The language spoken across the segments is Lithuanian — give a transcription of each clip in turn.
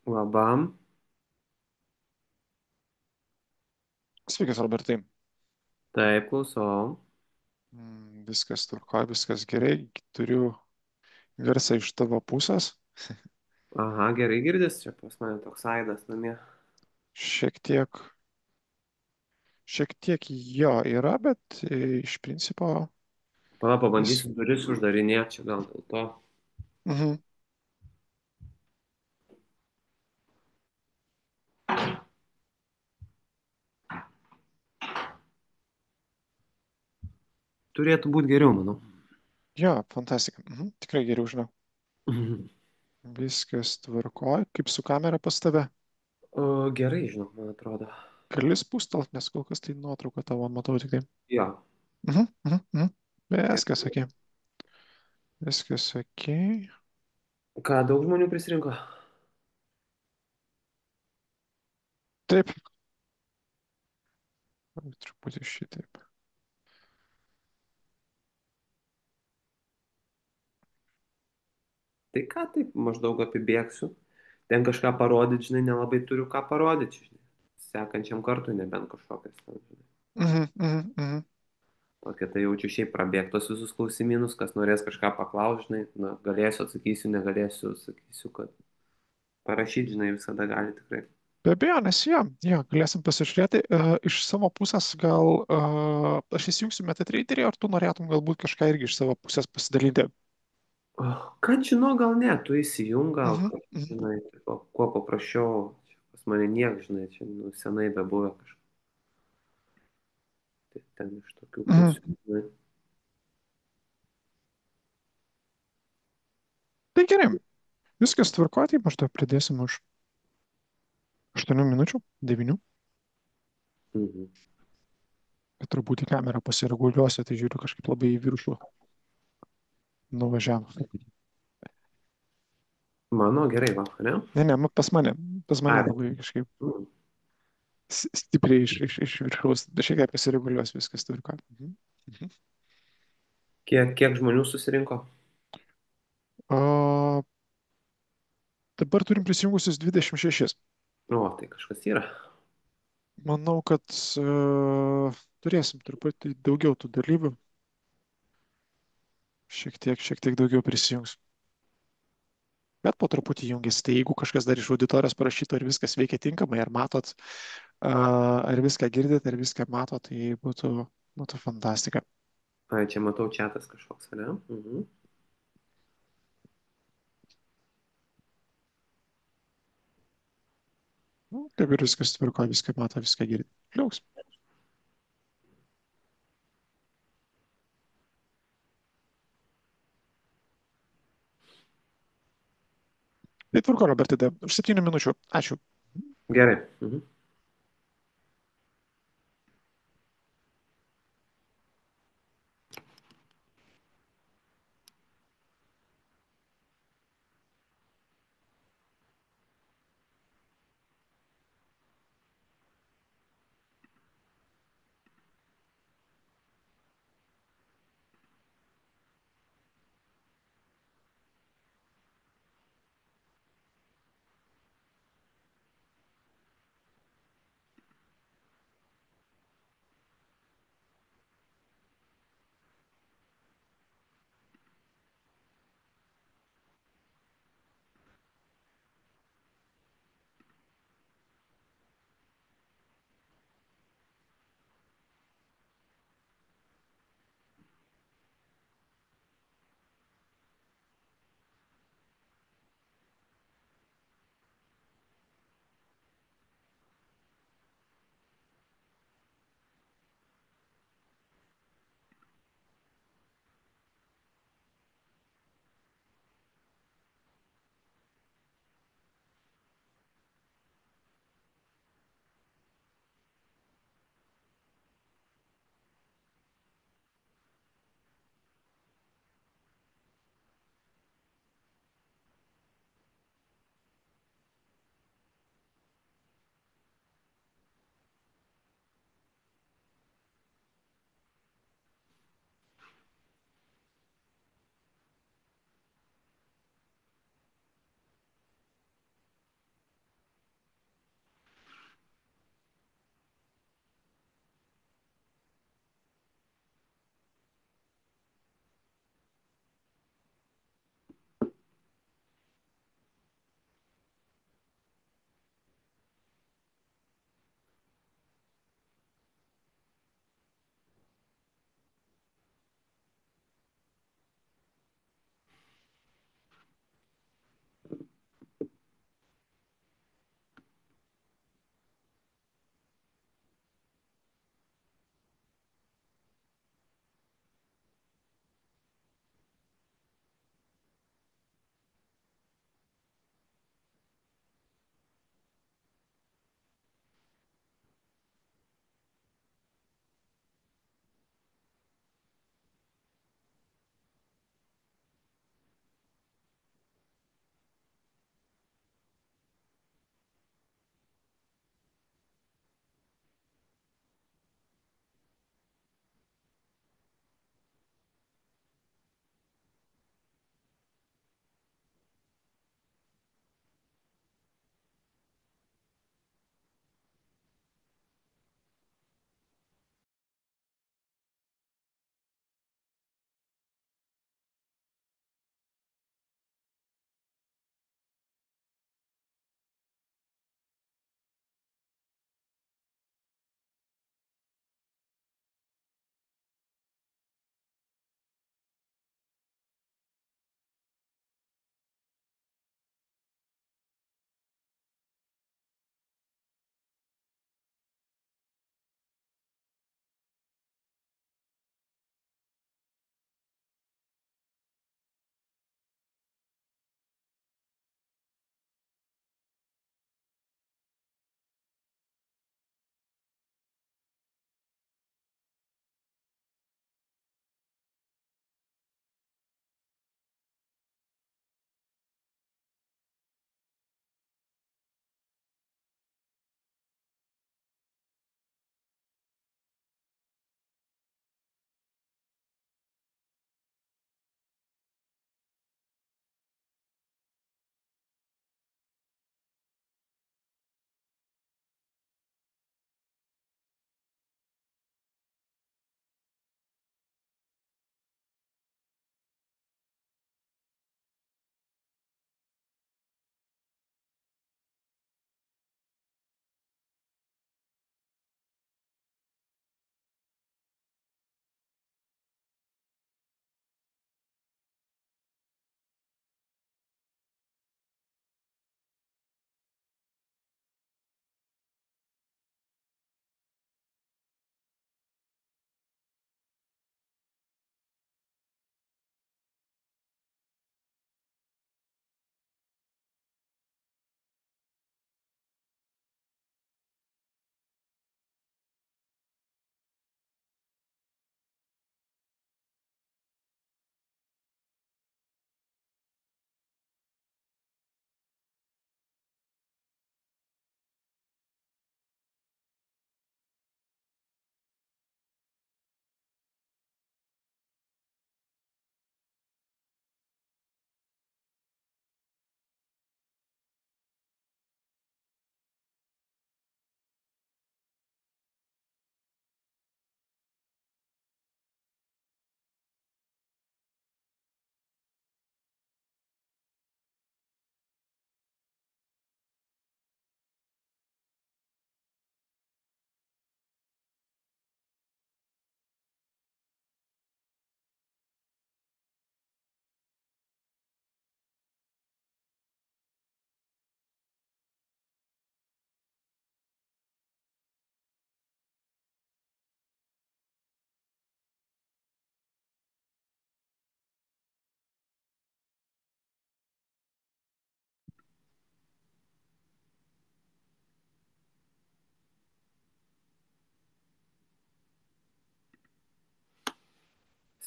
Labam. Sveikas, Robertai. Taip, klausau. Viskas tvarkoja, viskas gerai. Turiu garsą iš tavo pusės. Aha, gerai girdis, čia pas mane toks aidas namie. Šiek tiek, šiek tiek jo yra, bet iš principo Pala, vis. pabandysiu duris uždarinėti, čia gal dėl to. Mhm. Turėtų būti geriau, manau. Jo, fantastika. Tikrai geriau žinau. Mhm. Viskas tvarkoja. Kaip su kamera pas tave? O, gerai, žinok, man atrodo. Gali spustelt, nes kol kas tai nuotrauką tavo matau tik tai. Jo. Mhm. Viskas Gerai. ok. Viskas ok. Ką, daug žmonių prisirinko? Taip. Truputį šitaip. Tai ką, taip, maždaug apibėgsiu. Ten kažką parodyti, žinai, nelabai turiu ką parodyti, žinai. Sekančiam kartui, nebent kažkokias ten, žinai. Mhm. Tokia tai jaučiu šiaip prabėgtos visus klausimynus, kas norės kažką paklausti, žinai, na, galėsiu, atsakysiu, negalėsiu, sakysiu, kad parašyti, žinai, visada gali tikrai. Be abejonės, jo, galėsim pasižiūrėti. Iš savo pusės gal aš įsijungsiu MetaTraderį, ar tu norėtum galbūt kažką irgi iš savo pusės pasidalinti? O, kad žinau, gal ne, tu įsijung, gal, Mhm, kad, mhm, žinai, tipo, kuo paprasčiau, čia pas mane niek, žinai, čia nu, senai bebuvę kažkas, tai ten iš tokių mhm. pusių, žinai. Tai gerai, viskas tvarkoja, tai maždaug pridėsim už 8 minučių, 9, Mhm. bet truputį kamerą pasireguliuosiu, tai žiūriu kažkaip labai į viršų nuvažiavo. Mano gerai, va, ne? Ne, pas mane Ai, labai kažkaip mhm. stipriai iš viršaus, bet šiek tiek pasireguliuos, viskas tvarkoja. Mhm. Kiek žmonių susirinko? O dabar turim prisijungusius 26. O, tai kažkas yra. Manau, kad turėsim truputį daugiau tų dalyvių. Šiek tiek daugiau prisijungs. Bet po truputį jungiasi. Tai jeigu kažkas dar iš auditorijos parašytų, ar viskas veikia tinkamai, ar matot, ar viską girdit, ar viską matot, tai būtų fantastika. Ai, čia matau čatas kažkoks, ne? Mhm. Nu, kaip ir viskas tvarko, viską mato, viską girdi. Liuks. Tai tvarko, Robertai, už 7 minučių. Ačiū. Gerai. Mhm.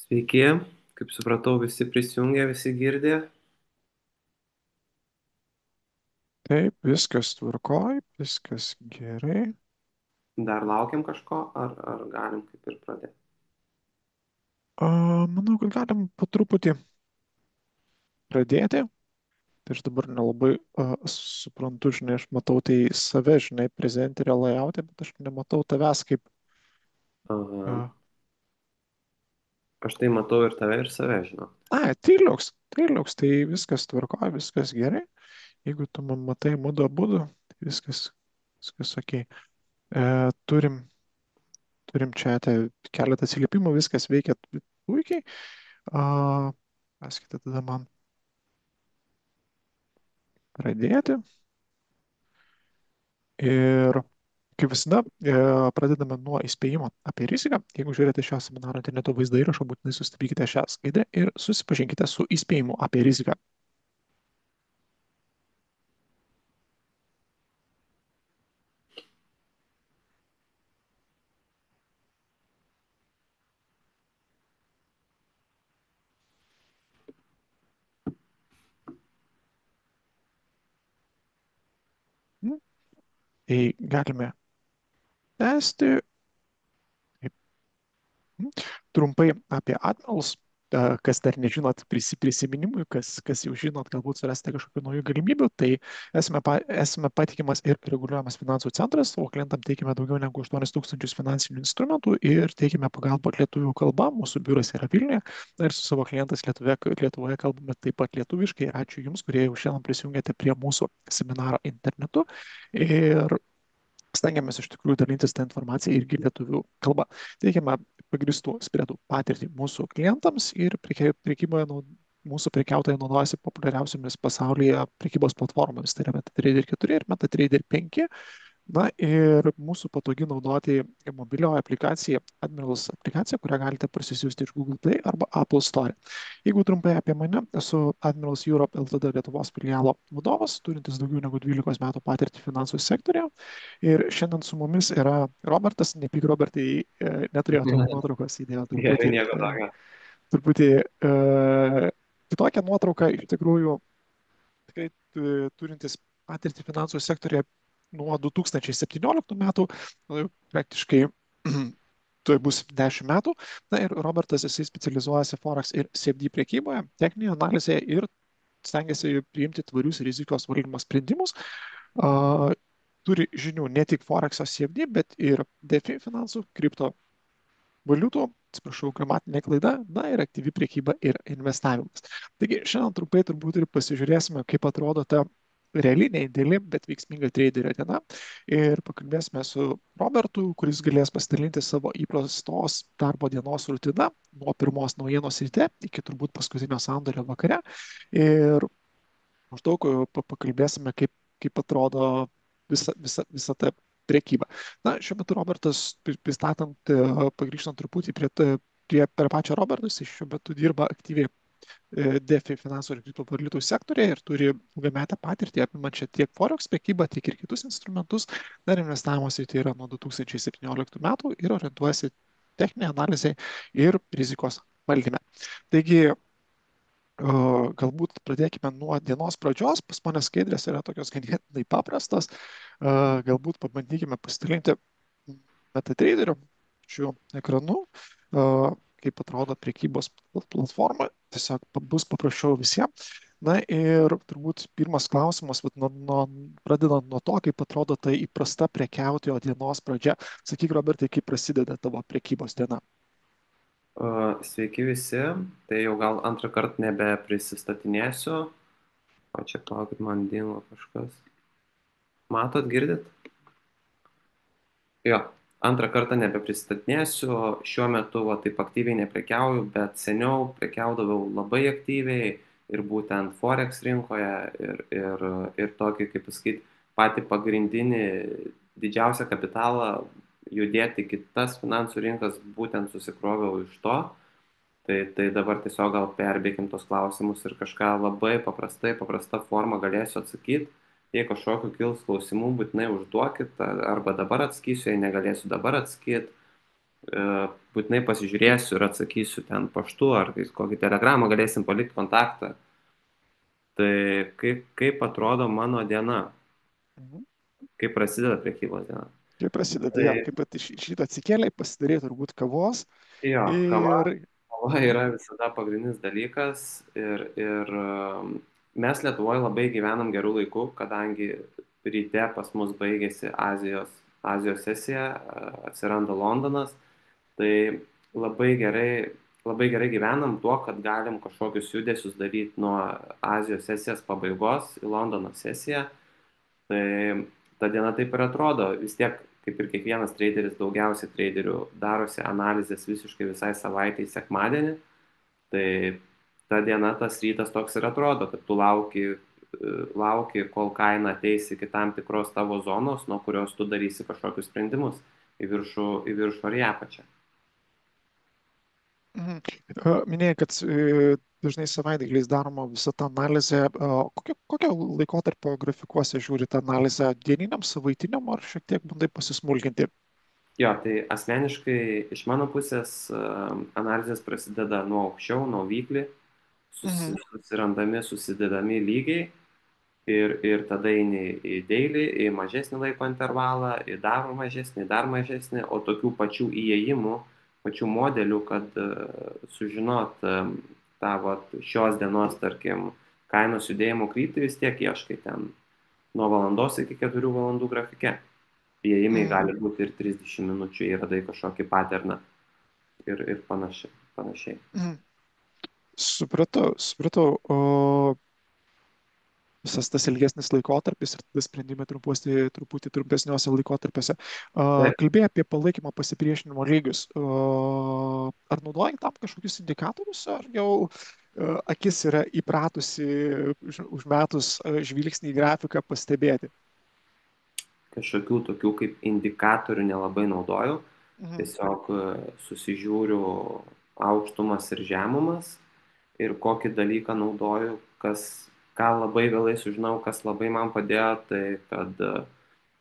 Sveiki, kaip supratau, visi prisijungė, visi girdė. Taip, viskas tvarkoj, viskas gerai. Dar laukiam kažko, ar galim kaip ir pradėti? A, manau, kad galim po truputį pradėti. Tai aš dabar nelabai suprantu, žinai, aš matau tai save, žinai, prezenterio layout'e, bet aš nematau tavęs kaip. Aha. A, Aš tai matau ir tave, ir save, žinau. tai viskas tvarkoj, viskas gerai. Jeigu tu man matai mudu abudu, tai viskas ok. Turim čia keletą atsiliepimų, viskas veikia puikiai. Paskite tada man pradėti. Ir kaip visada, pradedame nuo įspėjimo apie riziką. Jeigu žiūrite šio seminaro interneto vaizdo įrašą, būtinai sustabdykite šią skaidrę ir susipažinkite su įspėjimu apie riziką. Mm, Tai galime tęsti. Mhm. Trumpai apie Admirals. Kas dar nežinot prisiminimui, kas jau žinot, galbūt surasite kažkokių naujų galimybių, tai esame patikimas ir reguliuojamas finansų centras, o klientam teikime daugiau negu 8000 finansinių instrumentų ir teikime pagalbą lietuvių kalba. Mūsų biuras yra Vilniuje ir su savo klientais Lietuvoje kalbame taip pat lietuviškai. Ačiū Jums, kurie jau šiandien prisijungėte prie mūsų seminaro internetu. Ir stengiamės iš tikrųjų dalintis tą informaciją irgi lietuvių kalba. Teikiame pagristų spredų patirtį mūsų klientams ir prekyboje mūsų prekiautojai naudojasi populiariausiamis pasaulyje prekybos platformomis, tai yra MetaTrader 4 ir MetaTrader 5. Na ir mūsų patogi naudoti mobilioji aplikacija, Admirals aplikacija, kurią galite parsisiųsti iš Google Play arba Apple Store. Jeigu trumpai apie mane, esu Admirals Europe LTD Lietuvos filialo vadovas, turintis daugiau negu 12 metų patirtį finansų sektorėje. Ir šiandien su mumis yra Robertas, nepyk Robertai, neturėjo tavo nuotraukos, įdėjo Gerai, truputį, nieko tokio. truputį kitokią nuotrauką, iš tikrųjų tikrai turintis patirtį finansų sektorėje nuo 2017 metų, praktiškai tai bus 10 metų. Na ir Robertas, jisai specializuojasi Forex ir CFD priekyboje, techninėje analizėje ir stengiasi priimti tvarius rizikos valdymo sprendimus. Turi žinių ne tik Forex'o CFD, bet ir DeFi finansų, kripto valiutų, atsiprašau, gramatinė klaida, na ir aktyvi priekyba ir investavimas. Taigi šiandien trumpai turbūt ir pasižiūrėsime, kaip atrodo ta reali, neįdėli, bet veiksminga traderio diena. Ir pakalbėsime su Robertu, kuris galės pasidalinti savo įprastos darbo dienos rutiną nuo pirmos naujienos ryte iki turbūt paskutinio sandorio vakare. Ir maždaug pakalbėsime, kaip atrodo visa ta prekyba. Na, šiuo metu Robertas, pristatant, pagrįžtant truputį prie pačio Roberto, jis šiuo metu dirba aktyviai DeFi finansų ir kriptovaliutų sektorėje ir turi ilgametę patirtį apimančią tiek Forex prekybą, tiek ir kitus instrumentus. Dar investavimas į tai yra nuo 2017 metų ir orientuojasi techninė analizė ir rizikos valdyme. Taigi, galbūt pradėkime nuo dienos pradžios. Pas mane skaidrės yra tokios ganėtinai paprastos. Galbūt pabandykime pasidalinti MetaTraderio šiuo ekranu, kaip atrodo prekybos platforma. Tiesiog bus paprasčiau visiems. Na ir turbūt pirmas klausimas, pradedant nuo to, kaip atrodo tai įprasta prekiautojo dienos pradžia. Sakyk, Robertai, kaip prasideda tavo prekybos diena? Sveiki visi, tai jau gal antrą kartą nebeprisistatinėsiu. O čia palaukit, man dingo kažkas. Matot, girdit? Jo, antrą kartą nebepristatinėsiu, šiuo metu va, taip aktyviai neprekiauju, bet seniau prekiaudavau labai aktyviai ir būtent Forex rinkoje ir tokį, kaip pasakyti, patį pagrindinį didžiausią kapitalą judėti kitas finansų rinkas būtent susikroviau iš to. Tai dabar tiesiog gal perbėkim tos klausimus ir kažką labai paprasta forma galėsiu atsakyti. Jei kažkokiu kils klausimų, būtinai užduokit, arba dabar atsakysiu, jei negalėsiu dabar atsakyti. būtinai pasižiūrėsiu ir atsakysiu ten paštu ar kokį telegramą, galėsim palikti kontaktą. Tai kaip atrodo mano diena, Mhm. kaip prasideda prekybos diena. Kaip prasideda, Tai jo, kaip pat iš ryto atsikėlė, pasidarė turbūt kavos jo, ir... kava Mhm. yra visada pagrindinis dalykas ir mes Lietuvoje labai gyvenam gerų laikų, kadangi ryte pas mus baigėsi Azijos sesija, atsiranda Londonas, tai labai gerai gyvenam tuo, kad galim kažkokius judesius daryti nuo Azijos sesijos pabaigos į Londono sesiją. Tai ta diena taip ir atrodo. Vis tiek, kaip ir kiekvienas traderis, daugiausiai traderių darosi analizės visiškai visai savaitai sekmadienį. Tai ta diena, tas rytas toks ir atrodo, kad tu lauki, kol kaina ateis iki tam tikros tavo zonos, nuo kurios tu darysi kažkokius sprendimus į viršų ar į apačią. Mhm. Minėjai, kad dažnai savaitgaliais daroma visa ta analizė. Kokio laikotarpio grafikuose žiūri tą analizę? Dieniniam, savaitiniam ar šiek tiek bandai pasismulkinti? Jo, tai asmeniškai iš mano pusės analizės prasideda nuo aukščiau, nuo weekly, Mhm. susirandami, susidedami lygiai ir tada eini į daily, į mažesnį laiko intervalą, į dar mažesnį, o tokių pačių įėjimų, pačių modelių, kad sužinot tą vat, šios dienos, tarkim, kainos judėjimo kryptį vis tiek ieškai ten nuo valandos iki 4 valandų grafike. Įėjimai Mhm. gali būti ir 30 minučių, jei radai kažkokį paterną ir panašiai. Mhm. Supratau, supratau. O visas tas ilgesnis laikotarpis ir tada sprendimai truputį trumpesniuose laikotarpiuose. Taip, Kalbėjai apie palaikymo pasipriešinimo lygius. Ar naudoji tam kažkokius indikatorius, ar jau akis yra įpratusi užmetus žvilgsnį į grafiką pastebėti? kažkokių tokių kaip indikatorių nelabai naudoju. Mhm, Tiesiog susižiūriu aukštumas ir žemumas ir kokį dalyką naudoju, ką labai vėlai sužinau, kas labai man padėjo, tai kad,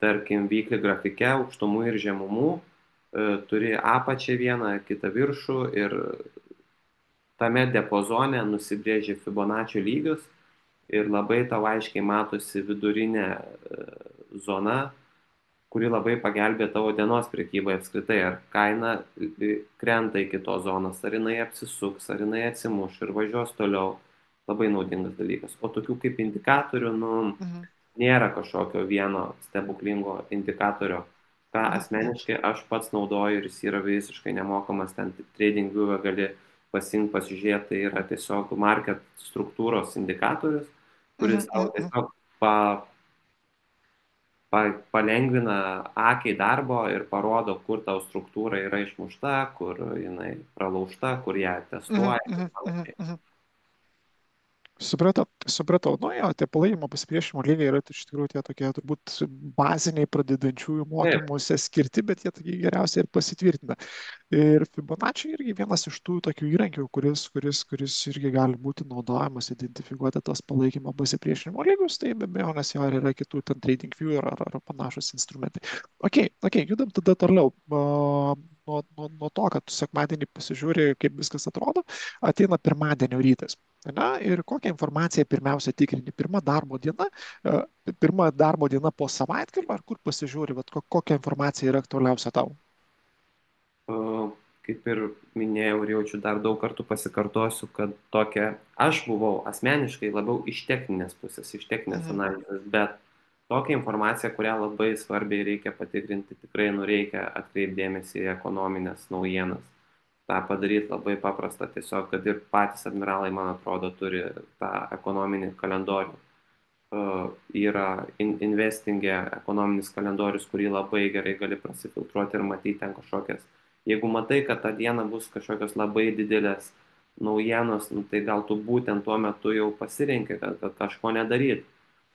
tarkim, vykli grafike aukštumų ir žemumų turi apačią vieną, kitą viršų ir tame diapazone nusibrėži Fibonacci lygius ir labai tau aiškiai matosi vidurinė zona, kuri labai pagelbė tavo dienos prekybai apskritai, ar kaina krenta iki tos zonos, ar jinai apsisuks, ar jinai atsimuš ir važiuos toliau. Labai naudingas dalykas. O tokių kaip indikatorių, nu, mhm, nėra kažkokio vieno stebuklingo indikatorio, ką mhm, mhm, asmeniškai aš pats naudoju ir jis yra visiškai nemokamas, ten TradingView gali pasiimti, pasižiūrėti, tai yra tiesiog market struktūros indikatorius, mhm, kuris tau mhm, mhm. tiesiog palengvina akiai darbo ir parodo, kur tau struktūra yra išmušta, kur jinai pralaužta, kur ją Mhm, testuoja ir mhm, mhm, panašiai. mhm. Supratau, supratau. Nu jo, tie palaikymo pasipriešinimo lygiai yra iš tikrųjų tie tokie turbūt baziniai pradedančiųjų Taip, mokymuose skirti, bet jie tokie geriausiai ir pasitvirtina. Ir Fibonacci irgi vienas iš tų tokių įrankių, kuris irgi gali būti naudojamas identifikuoti tos palaikymo pasipriešinimo lygius, tai be abejo, nes jo ir yra kitų ten TradingView ar panašus instrumentai. Ok, judam tada toliau. Nuo to, kad tu sekmadienį pasižiūri, kaip viskas atrodo, ateina pirmadienio rytas. Na, ir kokią informaciją pirmiausia tikrini? Pirma darbo diena po savaitgalio, ar kur pasižiūri, vat, kokia informacija yra aktualiausia tau? kaip ir minėjau ir jaučiu dar daug kartų pasikartosiu, kad aš buvau asmeniškai labiau iš techninės pusės, iš techninės Mhm, analizės, bet tokią informaciją, kurią labai svarbiai reikia patikrinti, tikrai reikia atkreipdėmėsi į ekonominės naujienas. Ta padaryti labai paprasta, tiesiog, kad ir patys admiralai, man atrodo, turi tą ekonominį kalendorių. Yra investingė ekonominis kalendorius, kurį labai gerai gali prasifiltruoti ir matyti ten kažkokias. Jeigu matai, kad tą dieną bus kažkokios labai didelės naujienos, nu, tai gal tu būtent tuo metu jau pasirinkai, kad kažko nedaryti.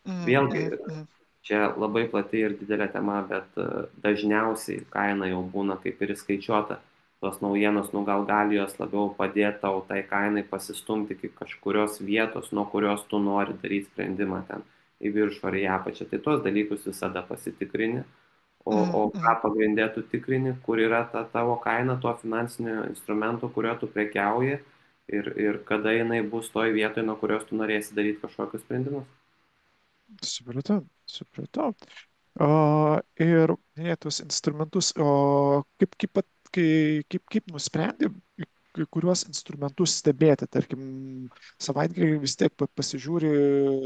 mhm, Vėlgi, mhm, mhm, čia labai plati ir didelė tema, bet dažniausiai kaina jau būna kaip ir įskaičiuota. Tos naujienos, nu gal jos labiau padėti tau tai kainai pasistumti iki kažkurios vietos, nuo kurios tu nori daryti sprendimą ten į viršų ar į apačią. Tai tuos dalykus visada pasitikrini. o mhm, ką mhm. pagrindė tu tikrini, kur yra ta tavo kaina to finansinio instrumento, kurio tu prekiauji ir kada jinai bus toj vietoj, nuo kurios tu norėsi daryti kažkokius sprendimus. Supratau, supratau. Ir minėtus instrumentus, kaip nusprendė, kai kuriuos instrumentus stebėti, tarkim, savaitgalį vis tiek pasižiūri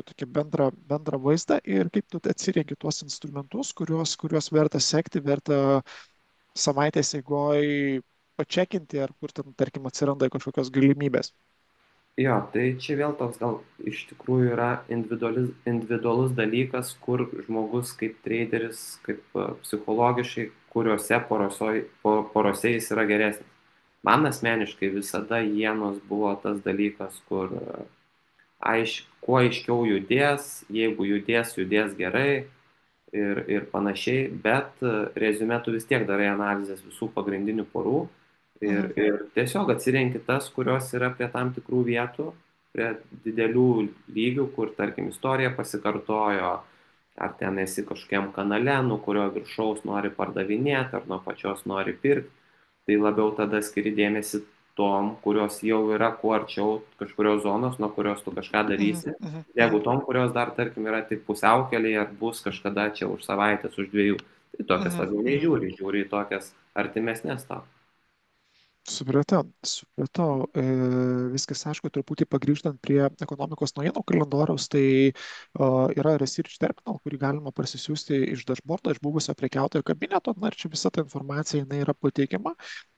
tokį bendrą vaizdą ir kaip tu atsirenki tuos instrumentus, kuriuos verta sekti, verta savaitės eigoje pačekinti, ar kur ten, tarkim, atsiranda kažkokios galimybės. Jo, tai čia vėl toks gal iš tikrųjų yra individualus dalykas, kur žmogus kaip traderis, kaip psichologiškai, kuriuose porose jis yra geresnis. Man asmeniškai visada ienos buvo tas dalykas, kur kuo aiškiau judės, jeigu judės gerai ir panašiai, bet reziume tu vis tiek darai analizės visų pagrindinių porų Mhm, ir tiesiog atsirenki tas, kurios yra prie tam tikrų vietų, prie didelių lygių, kur, tarkim, istorija pasikartojo, ar ten esi kažkokiam kanale, nuo kurio viršaus nori pardavinėti, ar nuo pačios nori pirkti, tai labiau tada skiri dėmesį tom, kurios jau yra kuo arčiau kažkurios zonos, nuo kurios tu kažką mhm, darysi, mhm, negu mhm, tom, kurios dar, tarkim, yra tik pusiaukelėje ar bus kažkada čia už savaitės, už dviejų. Tai tokias mhm, labiau mhm. nežiūri į tokias artimesnės tau. Supratau, supratau. Viskas aišku, truputį pagrįžtant prie ekonomikos naujienų kalendoriaus, tai yra Research Terminal, kurį galima parsisiųsti iš dashboardo, iš buvusio prekiautojo kabineto. Na ir čia visa ta informacija jinai yra pateikiama,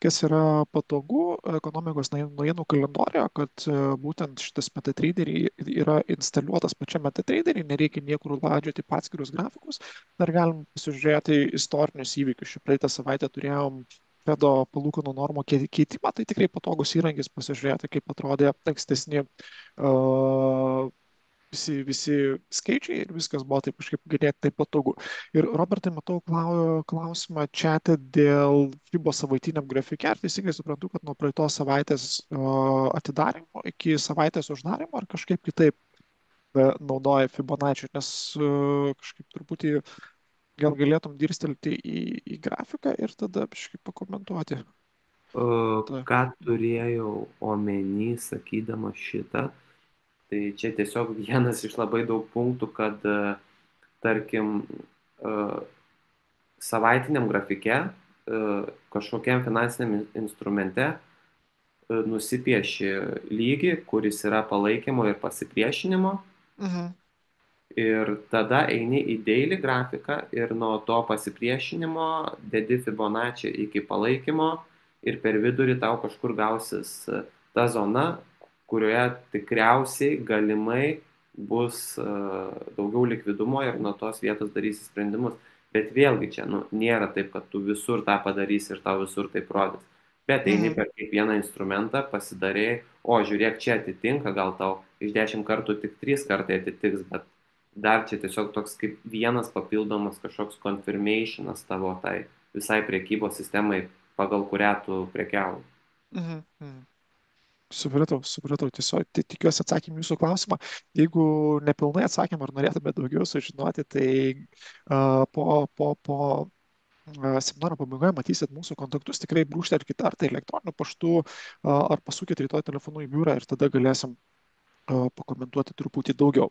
kas yra patogu ekonomikos naujienų kalendorijoje, kad būtent šitas MetaTrader yra instaliuotas pačiame MetaTrader, nereikia niekur ladžioti atskirus grafikus. Dar galim pasižiūrėti istorinius įvykius. Šią praeitą savaitę turėjom Fedo palūkanų normų keitimą, tai tikrai patogus įrankis pasižiūrėti, kaip atrodė ankstesni visi skaičiai ir viskas buvo taip kažkaip ganėtinai patogu. Ir Robertai, matau klausimą čia dėl FIBO savaitiniam grafike. Ar teisingai suprantu, kad nuo praeitos savaitės atidarimo iki savaitės uždarimo ar kažkaip kitaip naudoja Fibonacci, nes kažkaip truputį gal galėtum dirstelti į grafiką ir tada kažkaip pakomentuoti. Ta. Ką turėjau omeny, sakydama šitą, tai čia tiesiog vienas iš labai daug punktų, kad, tarkim, e, savaitiniam grafike, kažkokiam finansiniam instrumente nusipieši lygį, kuris yra palaikymo ir pasipriešinimo. Mhm, Ir tada eini į daily grafiką ir nuo to pasipriešinimo dedi Fibonacci iki palaikymo ir per vidurį tau kažkur gausis ta zona, kurioje tikriausiai galimai bus daugiau likvidumo ir nuo tos vietos darysi sprendimus. Bet vėlgi čia nėra taip, kad tu visur tą padarysi ir tau visur taip rodys. Bet eini mhm, per kiekvieną instrumentą, pasidarėjai, o žiūrėk, čia atitinka, gal tau iš 10 kartų tik 3 kartai atitiks, bet dar čia tiesiog toks kaip vienas papildomas kažkoks confirmationas tavo tai visai priekybos sistemai, pagal kurią tu prekiauji. mhm, mhm. Supratau, supratau. Tiesiog tikiuosi atsakymą jūsų klausimą. Jeigu nepilnai atsakymą ar norėtumėte daugiau sužinoti, tai po seminaro pabaigoje matysit mūsų kontaktus. Tikrai brūkštelkite ar tai elektroniniu paštu, ar pasukite rytoj telefonu į biurą ir tada galėsim pakomentuoti truputį daugiau.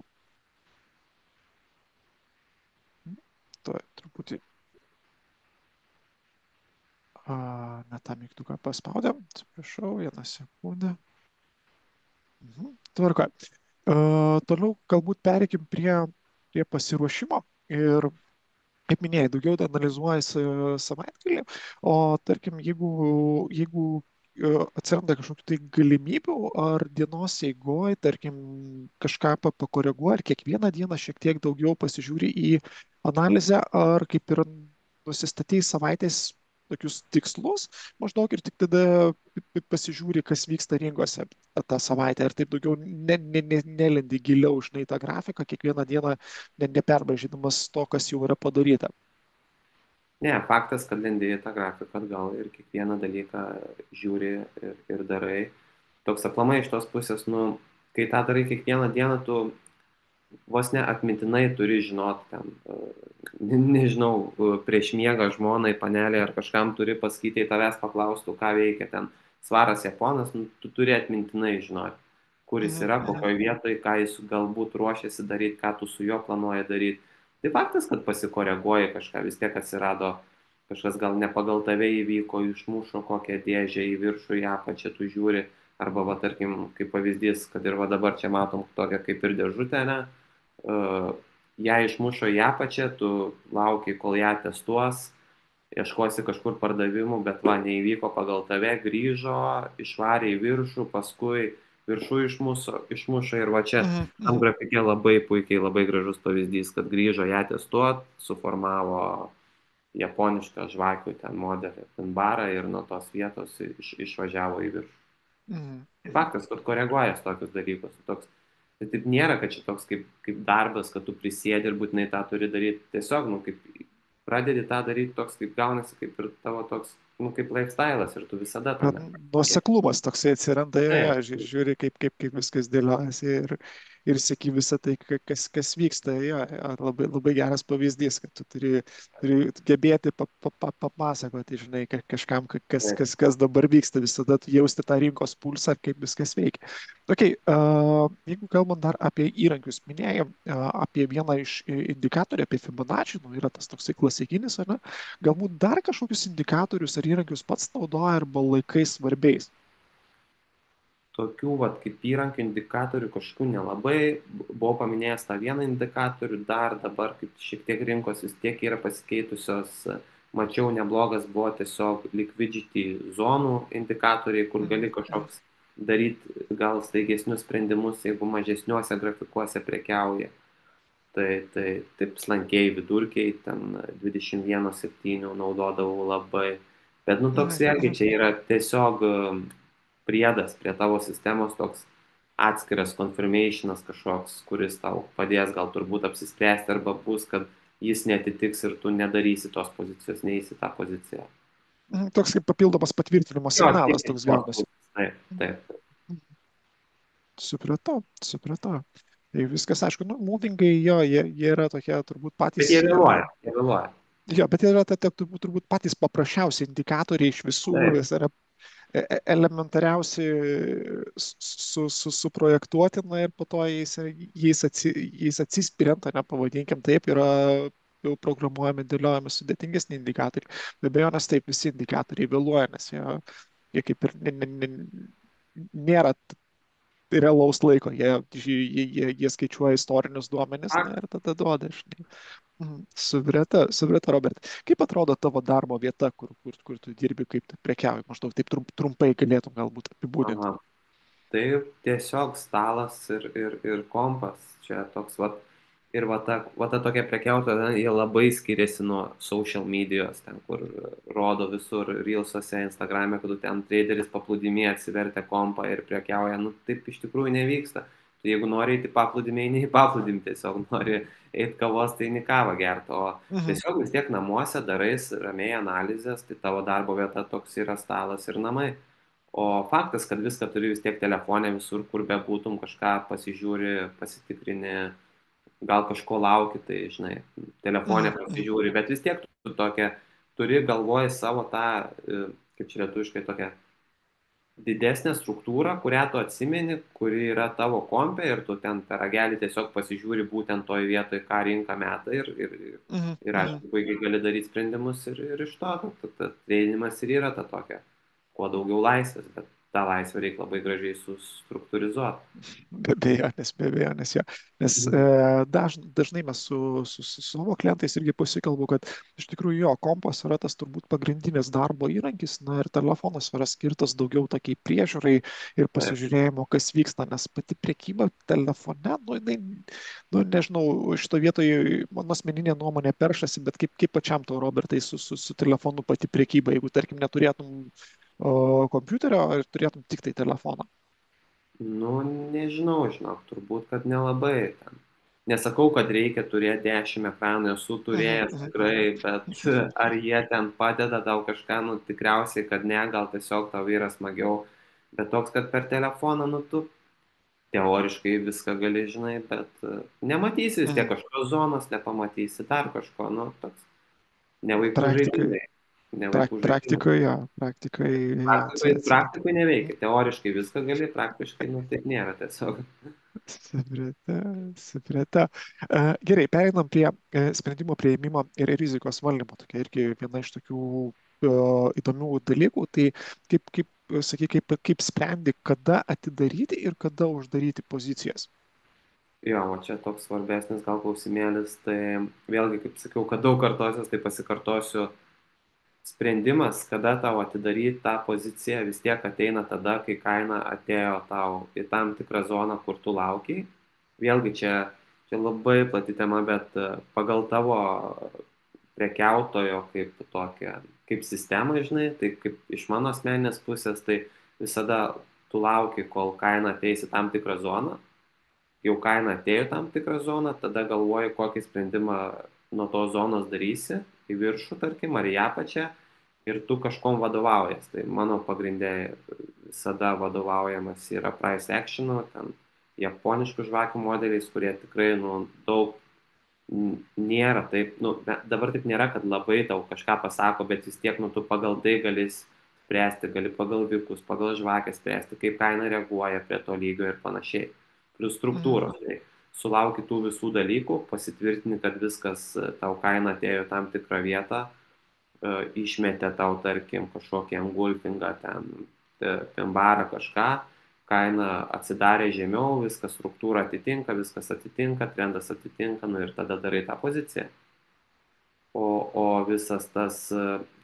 Tuoj truputį ne tą mygtuką paspaudėm. Atsiprašau, vieną sekundę. Tvarka. Toliau galbūt pereikim prie pasiruošimo ir kaip minėjai, daugiau analizuojasi savaitgalį, o tarkim, jeigu atsiranda kažkokių tai galimybių ar dienos eigoje, tarkim, kažką pakoreguoja, ar kiekvieną dieną šiek tiek daugiau pasižiūri į analizę, ar kaip ir nusistatyti savaitės tokius tikslus, maždaug ir tik tada pasižiūri, kas vyksta rinkose tą savaitę ir taip daugiau nelendi giliau, žinai, tą grafiką, kiekvieną dieną neperbražydamas to, kas jau yra padaryta. Ne, faktas, kad lendi į tą grafiką atgal ir kiekvieną dalyką žiūri ir darai. Toks aplamai iš tos pusės, kai tą darai kiekvieną dieną, tu vos ne atmintinai turi žinot ten, nežinau, prieš miegą žmonai, panelį ar kažkam turi pasakyti, jei tavęs paklaustų, ką veikia ten svaras Japonas, nu, tu turi atmintinai žinoti, kur jis Mhm, yra, mhm, kokioje vietoje, ką jis galbūt ruošiasi daryti, ką tu su juo planuoji daryti. Tai faktas, kad pasikoreguoji kažką, vis tiek atsirado kažkas gal ne pagal tave įvyko, išmušo kokią dėžę į viršų, į apačią, tu žiūri, arba, va, tarkim, kaip pavyzdys, kad ir va dabar čia matom tokią kaip ir dėžutę, ne, ją išmušo į apačią, tu lauki, kol ją testuos, ieškosi kažkur pardavimų, bet va, neįvyko pagal tave, grįžo, išvarė į viršų, paskui viršų išmušo ir va čia mhm, tam mhm, grafikė labai puikiai, labai gražus pavyzdys, kad grįžo ją testuot, suformavo japonišką žvakių ten modelį, ten barą ir nuo tos vietos išvažiavo į viršų. mhm, Tai mhm. faktas, kad koreguojas tokius dalykus. Toks, tai taip nėra, kad čia toks kaip darbas, kad tu prisėdi ir būtinai tą turi daryti. Tiesiog, nu, kaip pradedi tą daryti toks, kaip gaunasi, kaip ir tavo toks, nu, kaip lifestyle'as ir tu visada Bet tame. nuoseklumas toksai atsiranda, jo, Taip, žiūri, kaip viskas dėliojasi ir seki visą tai, kas vyksta. Jo, jo, labai, labai geras pavyzdys, kad tu turi gebėti papasakoti, žinai, kažkam, taip. kas dabar vyksta, visada jausti tą rinkos pulsą, kaip viskas veikia. Okay, jeigu kalbant dar apie įrankius, minėjom apie vieną iš indikatorių, apie Fibonacci, nu, yra tas toksai klasikinis, ar ne? Galbūt dar kažkokius indikatorius ar įrankius pats naudoja arba laikai svarbiais. Tokių, vat, kaip įrankių indikatorių kažkokių nelabai. Buvau paminėjęs tą vieną indikatorių, dar dabar, kaip šiek tiek rinkos vis tiek yra pasikeitusios. Mačiau, neblogas buvo tiesiog liquidity zonų indikatoriai, kur gali Mhm, mhm, kažkoks daryti gal staigesnius sprendimus, jeigu mažesniuose grafikuose prekiauja. Tai taip slankiai vidurkiai, ten 21,7 naudodavau labai. Bet, nu, toks mhm, vėlgi mhm, čia yra tiesiog priedas prie tavo sistemos, toks atskiras confirmationas kažkoks, kuris tau padės gal turbūt apsispręsti arba bus, kad jis netitiks ir tu nedarysi tos pozicijos, neįsi tą poziciją. mhm. Toks kaip papildomas patvirtinimo Jo, signalas tiek iš toks tos gaunasi. pusės. Taip, Mhm, taip. mhm. Supratau, supratau. Tai viskas, aišku, nu, movingai jo, jie yra tokie turbūt Bet patys, jie vėluoja, jie vėluoja. jo, bet jie yra turbūt patys paprasčiausi indikatoriai iš visų, Taip. jis yra elementariausi suprojektuoti, na ir po to jais atsispiriant, ne, pavadinkim taip, yra jau programuojami, dėliojami sudėtingesni indikatoriai. Be abejonės taip, visi indikatoriai vėluoja, nes jie kaip ir nėra realaus laiko, jie skaičiuoja istorinius duomenis, na ir tada duoda, žinai. Subreta, Robert. Kaip atrodo tavo darbo vieta, kur tu dirbi, kaip tu prekiauji, maždaug taip trumpai galėtum galbūt apibūdinti. Aha. Tai tiesiog stalas ir kompas. Čia toks, vat, ir va ta tokia prekiautoja, jie labai skiriasi nuo social medijos, ten, kur rodo visur, reelsuose, Instagram'e, kad tu ten traderis paplūdimėje atsivertę kompą ir prekiauja. Nu, taip iš tikrųjų nevyksta. Tu jeigu nori eiti paplūdimį, eini į paplūdimį, tiesiog nori eiti kavos, tai eini kavą gerti. O Mhm, tiesiog vis tiek namuose darais ramiai analizės, tai tavo darbo vieta toks yra stalas ir namai. O faktas, kad viską turi vis tiek telefonė visur, kur bebūtum, kažką pasižiūri, pasitikrini, gal kažko lauki, tai žinai, telefonė mhm, mhm, pasižiūri, bet vis tiek tu tokia, turi galvoje savo tą, kaip čia lietuviškai, tokią didesnę struktūrą, kurią tu atsimeni, kuri yra tavo kompė ir tu ten per ragelį tiesiog pasižiūri būtent toj vietoj, ką rinka meta mhm, ir mhm. aišku, puikiai gali daryti sprendimus ir iš to, tas treidinimas ir yra ta tokia, kuo daugiau laisvės, bet tą laisvę reikia labai gražiai sustruktūrizuoti. Be abejonės, jo. Nes dažnai mes su savo klientais irgi pasikalbu, kad iš tikrųjų jo, kompas yra tas turbūt pagrindinis darbo įrankis, na ir telefonas yra skirtas daugiau tokiai priežiūrai ir Taip. pasižiūrėjimo, kas vyksta, nes pati priekyba telefone, nu, jinai, nu, nežinau, šito vietoje mano asmeninė nuomonė peršasi, bet kaip pačiam tau, Robertai, su telefonu pati priekyba, jeigu, tarkim, neturėtum kompiuterio ir turėtum tik tai telefoną. Nu, nežinau, žinok, turbūt, kad nelabai ten. Nesakau, kad reikia turėti 10 ekranų, esu Mhm, turėjęs mhm. tikrai, bet ar jie ten padeda tau kažką, nu tikriausiai, kad ne, gal tiesiog tau yra smagiau. Bet toks, kad per telefoną, nu tu teoriškai viską gali, žinai, bet nematysi vis tiek Mhm. kažkokios zonos, nepamatysi dar kažko, nu, toks ne vaikų Praktikai, žaidimai, ne vaikų žaidimai. praktikoje, jo, praktikoje, jo, atsitinka. Praktikoje neveikia, teoriškai viską gali, praktiškai, nu, taip nėra tiesiog. Suprata, suprata. Gerai, pereinam prie sprendimo prieimimo ir rizikos valdymo. Tokia irgi viena iš tokių įdomių dalykų. Tai kaip sprendi, kada atidaryti ir kada uždaryti pozicijas. Jo, o čia toks svarbesnis gal klausimėlis, tai vėlgi, kaip sakiau, kad daug kartosios, tai pasikartosiu, sprendimas, kada tau atidaryti tą poziciją, vis tiek ateina tada, kai kaina atėjo tau į tam tikrą zoną, kur tu laukiai. Vėlgi čia labai plati tema, bet pagal tavo prekiautojo kaip tokią, kaip sistemą, žinai, tai kaip iš mano asmeninės pusės, tai visada tu lauki, kol kaina ateis į tam tikrą zoną. Jau kaina atėjo į tam tikrą zoną, tada galvoji, kokį sprendimą nuo tos zonos darysi, į viršų, tarkim, ar į apačią, ir tu kažkom vadovaujas. Tai mano pagrindė visada vadovaujamas yra price action'u, ten japoniškų žvakių modeliais, kurie tikrai, nu, daug nėra taip, nu, dabar taip nėra, kad labai tau kažką pasako, bet vis tiek, nu, tu pagal tai gali spręsti, gali pagal vikus, pagal žvakę spręsti, kaip kaina reaguoja prie to lygio ir panašiai. Plius Mhm. struktūros. Tai sulauki tų visų dalykų, pasitvirtini, kad viskas tau kaina atėjo į tam tikrą vietą, išmetė tau, tarkim, kažkokį engulfingą ten, pimbarą kažką, kaina atsidarė žemiau, viskas struktūra atitinka, viskas atitinka, trendas atitinka, nu ir tada darai tą poziciją. O visas tas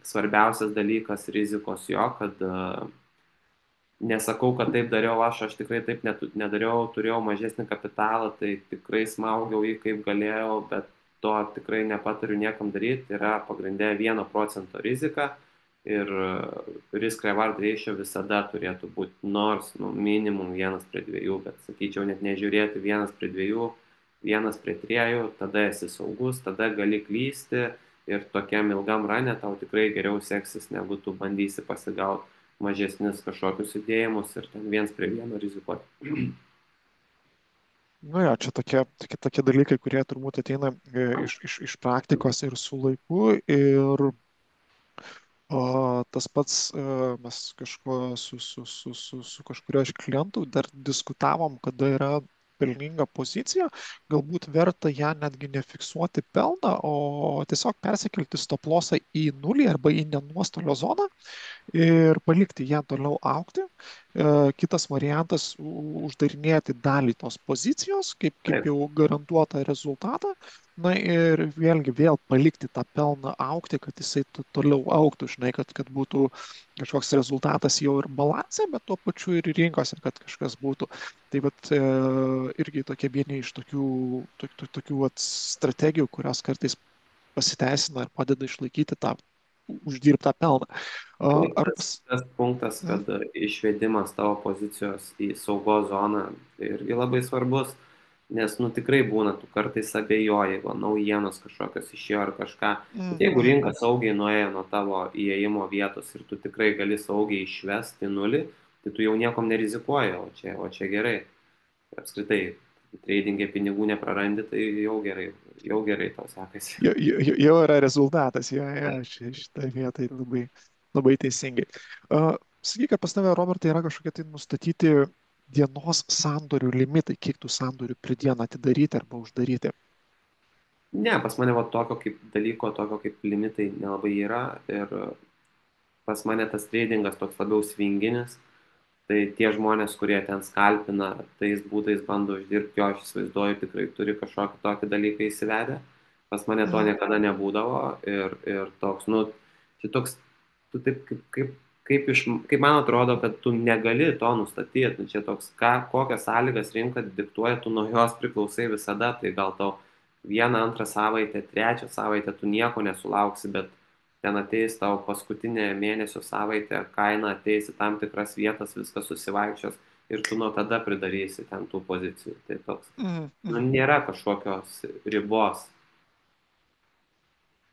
svarbiausias dalykas rizikos jo, kad nesakau, kad taip dariau aš tikrai taip nedariau, turėjau mažesnį kapitalą, tai tikrai smaugiau jį kaip galėjau, bet to tikrai nepatariu niekam daryti, yra pagrindė 1% rizika ir risk reward ratio visada turėtų būti nors nu, minimum 1:2, bet sakyčiau net nežiūrėti 1:2, 1:3, tada esi saugus, tada gali klysti ir tokiam ilgam rane tau tikrai geriau seksis, negu tu bandysi pasigauti mažesnis kažkokius judėjimus ir ten 1:1 rizikuoti. Nu jo, čia tokie dalykai, kurie turbūt ateina iš praktikos ir su laiku. Ir tas pats mes su kažkurio iš klientų dar diskutavom, kada yra pelninga pozicija, galbūt verta ją netgi nefiksuoti pelną, o tiesiog persikelti stop lossą į nulį arba į nenuostolio zoną ir palikti ją toliau augti. Kitas variantas - uždarinėti dalį tos pozicijos, kaip Taip, jau garantuotą rezultatą. Na ir vėlgi vėl palikti tą pelną augti, kad jisai toliau augtų, žinai, kad būtų kažkoks rezultatas jau ir balanse, bet tuo pačiu ir rinkose, kad kažkas būtų. Tai vat irgi tokie vieni iš tokių vat, strategijų, kurios kartais pasiteisina ir padeda išlaikyti tą uždirbtą pelną. taip, Ar tas punktas, kad išvedimas tavo pozicijos į saugos zoną tai irgi labai svarbus, nes nu tikrai būna, tu kartais abejoji, va, naujienos kažkokios išėjo ar kažką, bet jeigu rinka saugiai nuėjo nuo tavo įėjimo vietos ir tu tikrai gali saugiai išvesti nulį, tai tu jau niekom nerizikuoji, o čia gerai. Ir apskritai, tradingė pinigų neprarandi, tai jau gerai tau sekasi. jau yra rezultatas, jo, šitą vietą labai, labai teisingai. Sakyk, kad pas tave, Robertai, yra kažkokie tai nustatyti dienos sandorių limitai, kiek tų sandorių per dieną atidaryti arba uždaryti. Ne, pas mane va tokio kaip dalyko, tokio kaip limitai nelabai yra ir pas mane tas tradingas toks labiau svinginis, tai tie žmonės, kurie ten skalpina, tais būdais bando uždirbti, jo aš įsivaizduoju, tikrai turi kažkokį tokį dalyką įsivedę, pas mane to Mhm. niekada nebūdavo ir toks, nu, čia toks, tu taip kaip man atrodo, kad tu negali to nustatyti, nu, čia toks, kokias sąlygas rinka diktuoja, tu nuo jos priklausai visada, tai gal tau vieną, antrą savaitę, trečią savaitę tu nieko nesulauksi, bet ten ateis tau paskutinė mėnesio savaitė, kaina ateis į tam tikras vietas, viskas susivaikščios ir tu nuo tada pridarysi ten tų pozicijų. Tai toks, Mhm. nu, Mhm. nėra kažkokios ribos.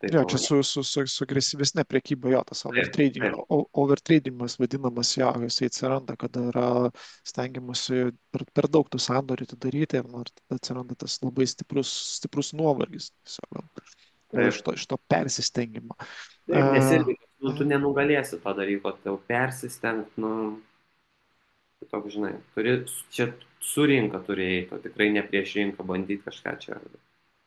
taip Jo, čia pavadinti. su agresyvesnė prekyba, jo, tas Taip, overtrading, taip, overtradimas vadinamas, jo, jisai atsiranda, kada yra stengiamasi per daug tų sandorių atidaryti ir nu, ir tada atsiranda tas labai stiprus nuovargis, tiesiog, gal taip. iš to persistengimo. Taip, nes Uh, irgi, nu, tu nenugalėsi to dalyko, tau persistengt, nu, tai toks, žinai, turi, čia su rinka turi eiti, o tikrai ne prieš rinką bandyti kažką čia mm,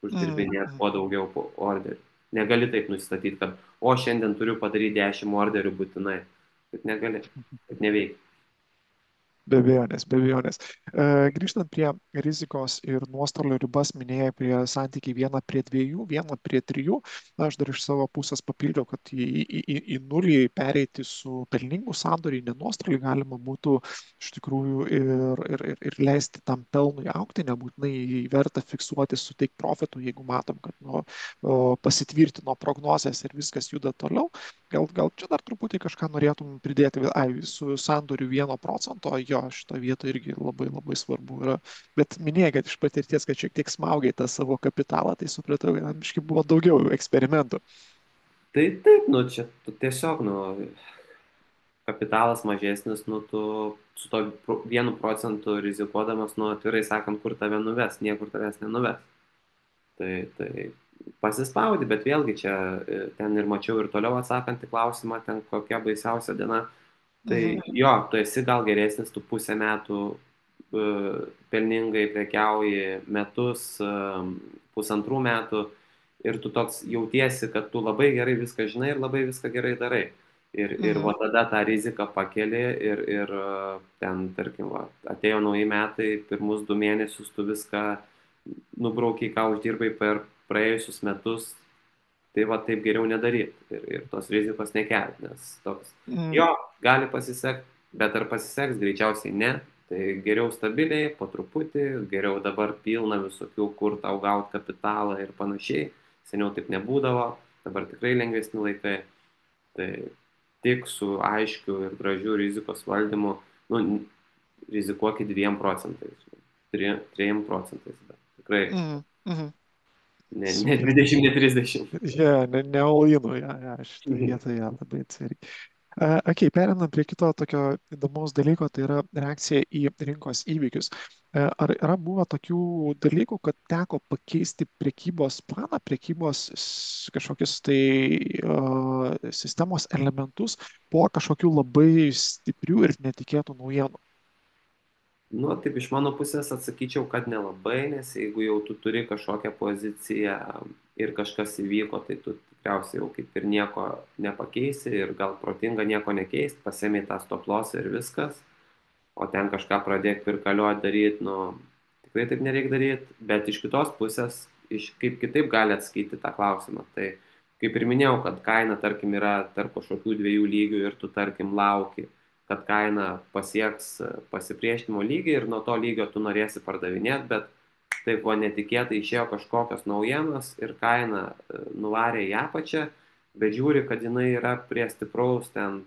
uždirbinėti mm. kuo daugiau orderių. Negali taip nusistatyti, kad, o šiandien turiu padaryti 10 orderių būtinai. Taip negali, taip neveikia. Be abejonės, be abejonės. Grįžtant prie rizikos ir nuostolio ribas, minėjai prie santykiai 1:2, 1:3. Na, aš dar iš savo pusės papildžiau, kad į nulį pereiti su pelningu sandoriu, ne nuostolį galima būtų iš tikrųjų ir leisti tam pelnui aukti, nebūtinai verta fiksuoti su take profitu, jeigu matom, kad nu, pasitvirtino prognozės ir viskas juda toliau. Gal čia dar truputį kažką norėtum pridėti, ai, su sandoriu 1%, jo, šito vietoje irgi labai labai svarbu yra. Bet minėjai, kad iš patirties, kad šiek tiek smaugiai tą savo kapitalą, tai supratau, kad biškai buvo daugiau eksperimentų. Tai taip, nu, čia tu tiesiog, nu, kapitalas mažesnis, nu, tu su to 1% rizikuodamas, nu, atvirai sakant, kur tave nuves, niekur tavęs nenuves. Tai pasispaudi, bet vėlgi čia ten ir mačiau ir toliau atsakant į klausimą, ten kokia baisiausia diena. Tai Mhm, jo, tu esi gal geresnis, tu pusę metų pelningai prekiauji, metus, pusantrų metų ir tu toks jautiesi, kad tu labai gerai viską žinai ir labai viską gerai darai. Ir mhm, va tada tą riziką pakeli ir ten, tarkim, va, atėjo nauji metai, pirmus 2 mėnesius tu viską nubraukiai, ką uždirbai per praėjusius metus, tai va taip geriau nedaryti ir tos rizikos nekelti, nes toks, mhm, jo, gali pasisekti, bet ar pasiseks, greičiausiai ne, tai geriau stabiliai, po truputį, geriau dabar pilna visokių, kur tau gauti kapitalą ir panašiai, seniau taip nebūdavo, dabar tikrai lengvesni laikai, tai tik su aiškiu ir gražiu rizikos valdymu, nu, rizikuokit 2%, 3%, bet tikrai mhm, mhm. ne Super. 20, ne 30. Ja, ne all-inų, ja, šitą vietą, ja, labai atsargiai. Ok, perinam prie kito tokio įdomaus dalyko, tai yra reakcija į rinkos įvykius. Ar yra buvę tokių dalykų, kad teko pakeisti prekybos planą, prekybos kažkokius tai sistemos elementus po kažkokių labai stiprių ir netikėtų naujienų? Nu, taip iš mano pusės atsakyčiau, kad nelabai, nes jeigu jau tu turi kažkokią poziciją ir kažkas įvyko, tai tu tikriausiai jau kaip ir nieko nepakeisi ir gal protinga nieko nekeisti, pasėmė tą stop loss ir viskas, o ten kažką pradėk pirkaliuoti daryti, nu, tikrai taip nereikia daryti, bet iš kitos pusės, kaip kitaip gali atsakyti tą klausimą. Tai kaip ir minėjau, kad kaina, tarkim, yra tarp kažkokių dviejų lygių ir tu, tarkim, lauki, kad kaina pasieks pasipriešinimo lygį ir nuo to lygio tu norėsi pardavinėti, bet taip va netikėtai išėjo kažkokios naujienos ir kaina nuvarė į apačią, bet žiūri, kad jinai yra prie stipraus ten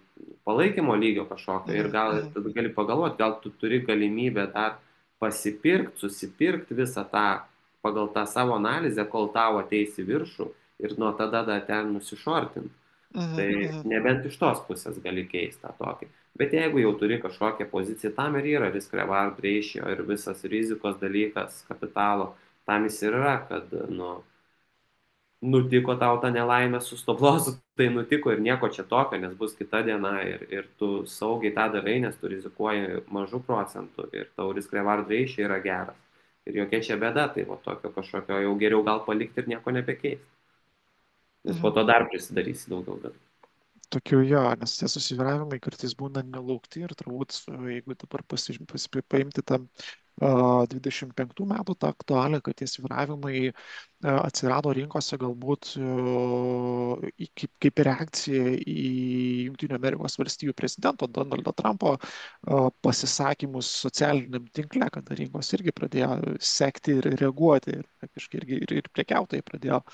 palaikymo lygio kažkokio ir Mhm, gal mhm, tada gali pagalvoti, gal tu turi galimybę dar pasipirkti, susipirkti visą tą pagal tą savo analizę, kol tau ateis į viršų ir nuo tada dar ten nusišortinti. Tai mhm, mhm, nebent iš tos pusės gali keisti tą tokį. Bet jeigu jau turi kažkokią poziciją, tam ir yra risk reward ratio ir visas rizikos dalykas, kapitalo, tam jis ir yra, kad, nu, nutiko tau ta nelaimė su stop lossu, tai nutiko ir nieko čia tokio, nes bus kita diena ir tu saugiai tą darai, nes tu rizikuoji mažų procentų ir tau risk reward ratio yra geras. Ir jokia čia bėda, tai va tokio kažkokio jau geriau gal palikti ir nieko nebekeisti, nes po mhm. to dar prisidarysi daugiau bėdų. Tokių jo, nes tie susivyravimai kartais būna nelaukti ir turbūt, jeigu dabar paimti tą 25 metų tą aktualią, kad tie svyravimai atsirado rinkose galbūt kaip reakcija į Junktinių Amerikos valstijų prezidento Donaldo Trumpo pasisakymus socialiniam tinkle, kada rinkos irgi pradėjo sekti ir reaguoti ir praktiškai ir prekiautojai pradėjo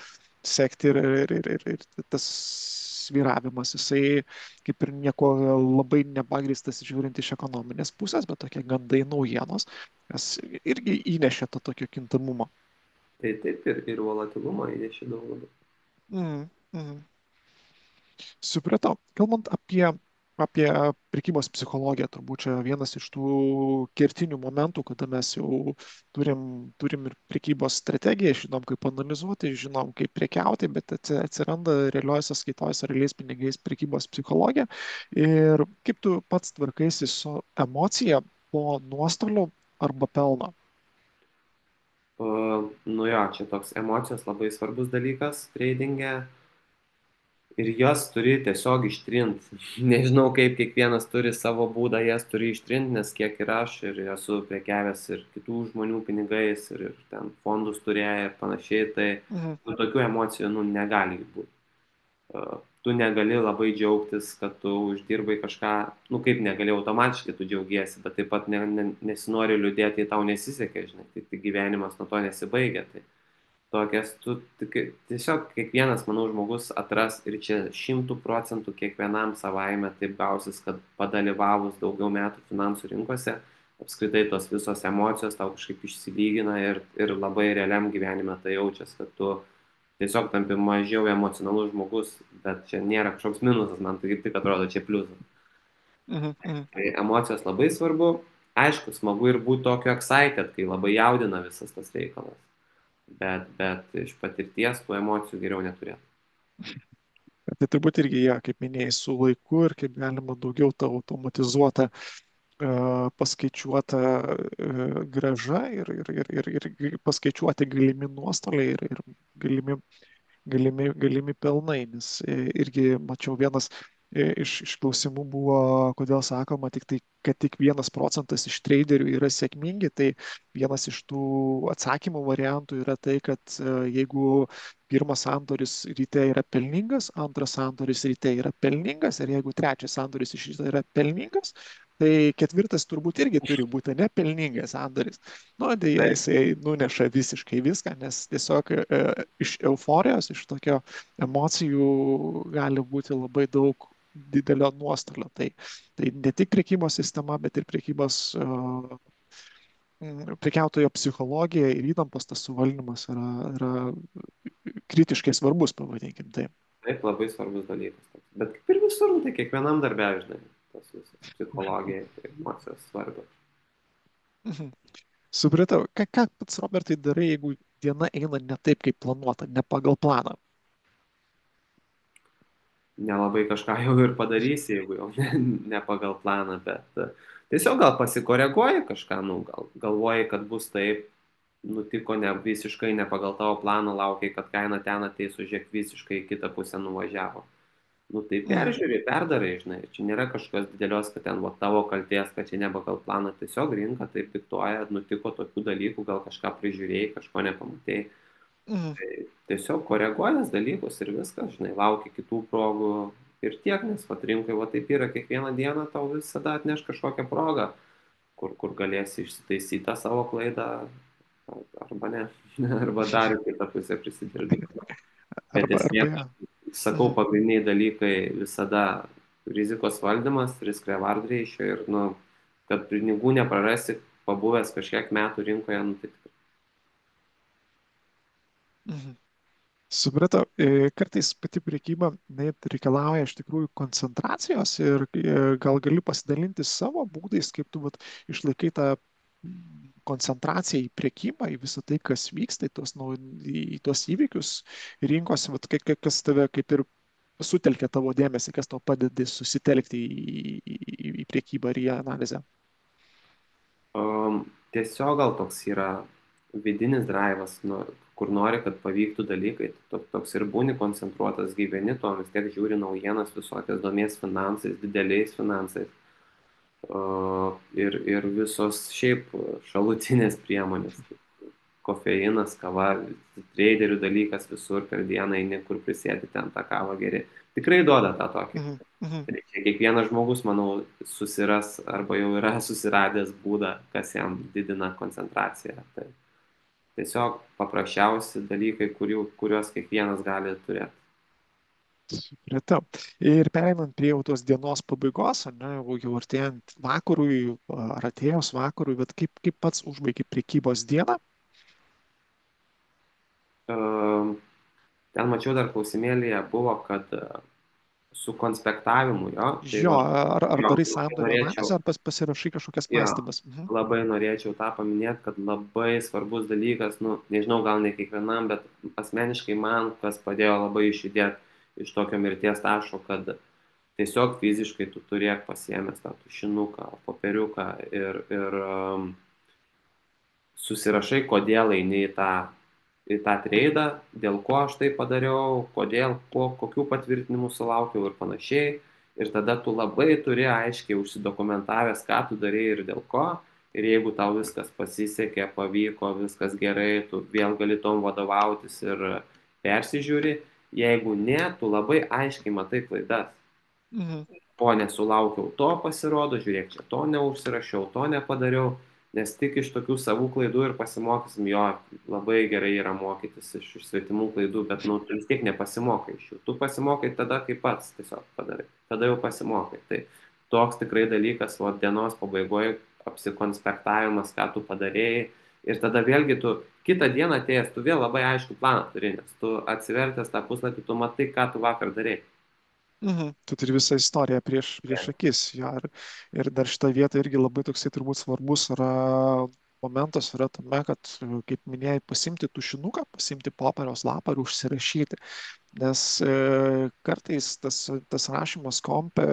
sekti ir tas sviravimas, jisai kaip ir nieko labai nepagristas žiūrint iš ekonominės pusės, bet tokie gandai naujienos, kas irgi įnešė to tokio kintamumo. Tai taip ir volatilumo įnešė daug labai. Mm. Mhm. Supratau. Kalbant apie prekybos psichologiją, turbūt čia vienas iš tų kertinių momentų, kada mes jau turim ir prekybos strategiją, žinom, kaip analizuoti, žinom, kaip prekiauti, bet atsiranda realioj sąskaitoj su realiais pinigais prekybos psichologija. Ir kaip tu pats tvarkaisi su emocija po nuostolių arba pelno? Nu jo, čia toks emocijos labai svarbus dalykas tradingė. Ir jas turi tiesiog ištrint. Nežinau, kaip kiekvienas turi savo būdą, jas turi ištrint, nes kiek ir aš, ir esu prekiavęs ir kitų žmonių pinigais, ir ten fondus turėję ir panašiai, tai Mhm, nu, tokių emocijų nu, negali būti. Tu negali labai džiaugtis, kad tu uždirbai kažką, nu kaip negali, automatiškai tu džiaugiesi, bet taip pat nesinori liūdėti, jei tau nesisekė, žinai, tai gyvenimas nuo to nesibaigia. Tai tokias tu tiesiog kiekvienas, manau, žmogus atras ir čia 100% kiekvienam savaime taip gausis, kad padalyvavus daugiau metų finansų rinkose, apskritai tos visos emocijos tau kažkaip išsilygina ir labai realiam gyvenime tai jaučiasi, kad tu tiesiog tampi mažiau emocionalus žmogus, bet čia nėra kažkoks minusas, man tai kaip tik atrodo čia pliusas. mhm, mhm. Tai emocijos labai svarbu. Aišku, smagu ir būti tokiu excited, kai labai jaudina visas tas reikalas. Bet iš patirties tų emocijų geriau neturėti. Tai turbūt irgi, ja, kaip minėjai, su laiku ir kaip galima daugiau ta automatizuota paskaičiuota grąža ir paskaičiuoti galimi nuostoliai ir galimi pelnai, nes irgi mačiau vienas iš klausimų buvo, kodėl sakoma, kad tik 1% iš traderių yra sėkmingi, tai vienas iš tų atsakymų variantų yra tai, kad jeigu pirmas sandoris ryte yra pelningas, antras sandoris ryte yra pelningas ir jeigu trečias sandoris iš ryto yra pelningas, tai ketvirtas turbūt irgi turi būti nepelningas sandoris. Nu, dėja, Taip, jisai nuneša visiškai viską, nes tiesiog iš euforijos, iš tokio emocijų gali būti labai daug didelio nuostolio. Tai ne tik priekybos sistema, bet ir prekiautojo psichologija ir įtampos tas suvaldymas yra kritiškai svarbus, pavadinkim taip. taip, labai svarbus dalykas. Bet kaip ir visur, nu, tai kiekvienam darbė, žinai, tas visas psichologija ir emocijos svarbios. Mhm. Supratau. Ką pats Robertai darai, jeigu diena eina ne taip, kaip planuota, ne pagal planą? Nelabai kažką jau ir padarysi, jeigu jau ne pagal planą, bet tiesiog gal pasikoreguoji kažką, nu, gal galvoji, kad bus taip, nutiko ne visiškai ne pagal tavo planą, laukiai, kad kaina ten ateis, užžiek visiškai į kitą pusę nuvažiavo. Nu tai Mhm. peržiūri, perdarai, žinai, čia nėra kažkokios didelios, kad ten va, tavo kalties, kad čia ne pagal planą, tiesiog rinka taip diktuoja, nutiko tokių dalykų, gal kažką prižiūrėjai, kažko nepamatėjai. Mhm. Tai tiesiog koreguojas dalykus ir viskas, žinai, lauki kitų progų ir tiek, nes va rinkai va taip yra, kiekvieną dieną tau visada atneš kažkokią progą, kur galėsi išsitaisyti tą savo klaidą arba ne, arba dar į kitą pusę prisidirbti. Bet esmė, Arba. sakau, Mhm. pagrindiniai dalykai visada rizikos valdymas, risk reward ratio ir, nu, kad pinigų neprarasi pabuvęs kažkiek metų rinkoje, nu, tai tikrai. Mhm. Supratau. Kartais pati priekyba net reikalauja iš tikrųjų koncentracijos ir gal gali pasidalinti savo būdais, kaip tu vat, išlaikai tą koncentraciją į priekybą, į visą tai, kas vyksta, į tuos įvykius rinkose, vat, kas tave kaip ir sutelkia tavo dėmesį, kas tau padeda susitelkti į priekybą ir į analizę. Tiesiog gal toks yra vidinis drivas, nu, kur nori, kad pavyktų dalykai, toks ir būni koncentruotas, gyveni to, vis tiek žiūri naujienas visokias, domies finansais, dideliais finansais. Ir visos šiaip šalutinės priemonės, kofeinas, kava, traderių dalykas visur per dieną eini, kur prisėdi ten tą kavą geri. Tikrai duoda tą tokį. Mhm, mhm, Tai čia kiekvienas žmogus, manau, susiras arba jau yra susiradęs būdą, kas jam didina koncentraciją. Tai tiesiog paprasčiausi dalykai, kuriuos kiekvienas gali turėti. supratau. Ir pereinant prie jau tos dienos pabaigos, ar ne, jau artėjant vakarui ar atėjus vakarui, bet kaip pats užbaigi prekybos dieną? ten mačiau dar klausimėlėje buvo, kad su konspektavimu jo, tai Jo, va, ar jo, darai labai sandorio norėčiau, analizę, ar pasirašai kažkokias jo, pastabas. Mhm. labai norėčiau tą paminėti, kad labai svarbus dalykas, nu, nežinau, gal ne kiekvienam, bet asmeniškai man, kas padėjo labai išjudėti iš tokio mirties taško, kad tiesiog fiziškai tu turėk pasiėmęs tą tušinuką, popieriuką ir susirašai, kodėl eini į tą treidą, dėl ko aš tai padariau, kodėl, kokių patvirtinimų sulaukiau ir panašiai. Ir tada tu labai turi aiškiai užsidokumentavęs, ką tu darei ir dėl ko. Ir jeigu tau viskas pasisekė, pavyko, viskas gerai, tu vėl gali tom vadovautis ir persižiūri. Jeigu ne, tu labai aiškiai matai klaidas. Mhm. Po nesulaukiau to pasirodo, žiūrėk, čia to neužsirašiau, to nepadariau, nes tik iš tokių savų klaidų ir pasimokysim, jo, labai gerai yra mokytis iš svetimų klaidų, bet nu, tu vis tiek nepasimokai iš jų. Tu pasimokai tada, kai pats tiesiog padarai, tada jau pasimokai. Tai toks tikrai dalykas, o dienos pabaigoje apsikonspektavimas, ką tu padarėjai. Ir tada vėlgi tu kitą dieną atėjęs, tu vėl labai aišku planą turi, nes tu atsivertęs tą puslapį, tu matai, ką tu vakar darėjai. Mhm. Tu turi visą istoriją prieš akis. Jo, ir dar šitą vietą irgi labai toksai turbūt svarbus yra momentas yra tame, kad, kaip minėjai, pasimti tušinuką, pasimti popieriaus lapą ir užsirašyti. Nes kartais tas rašymas kompe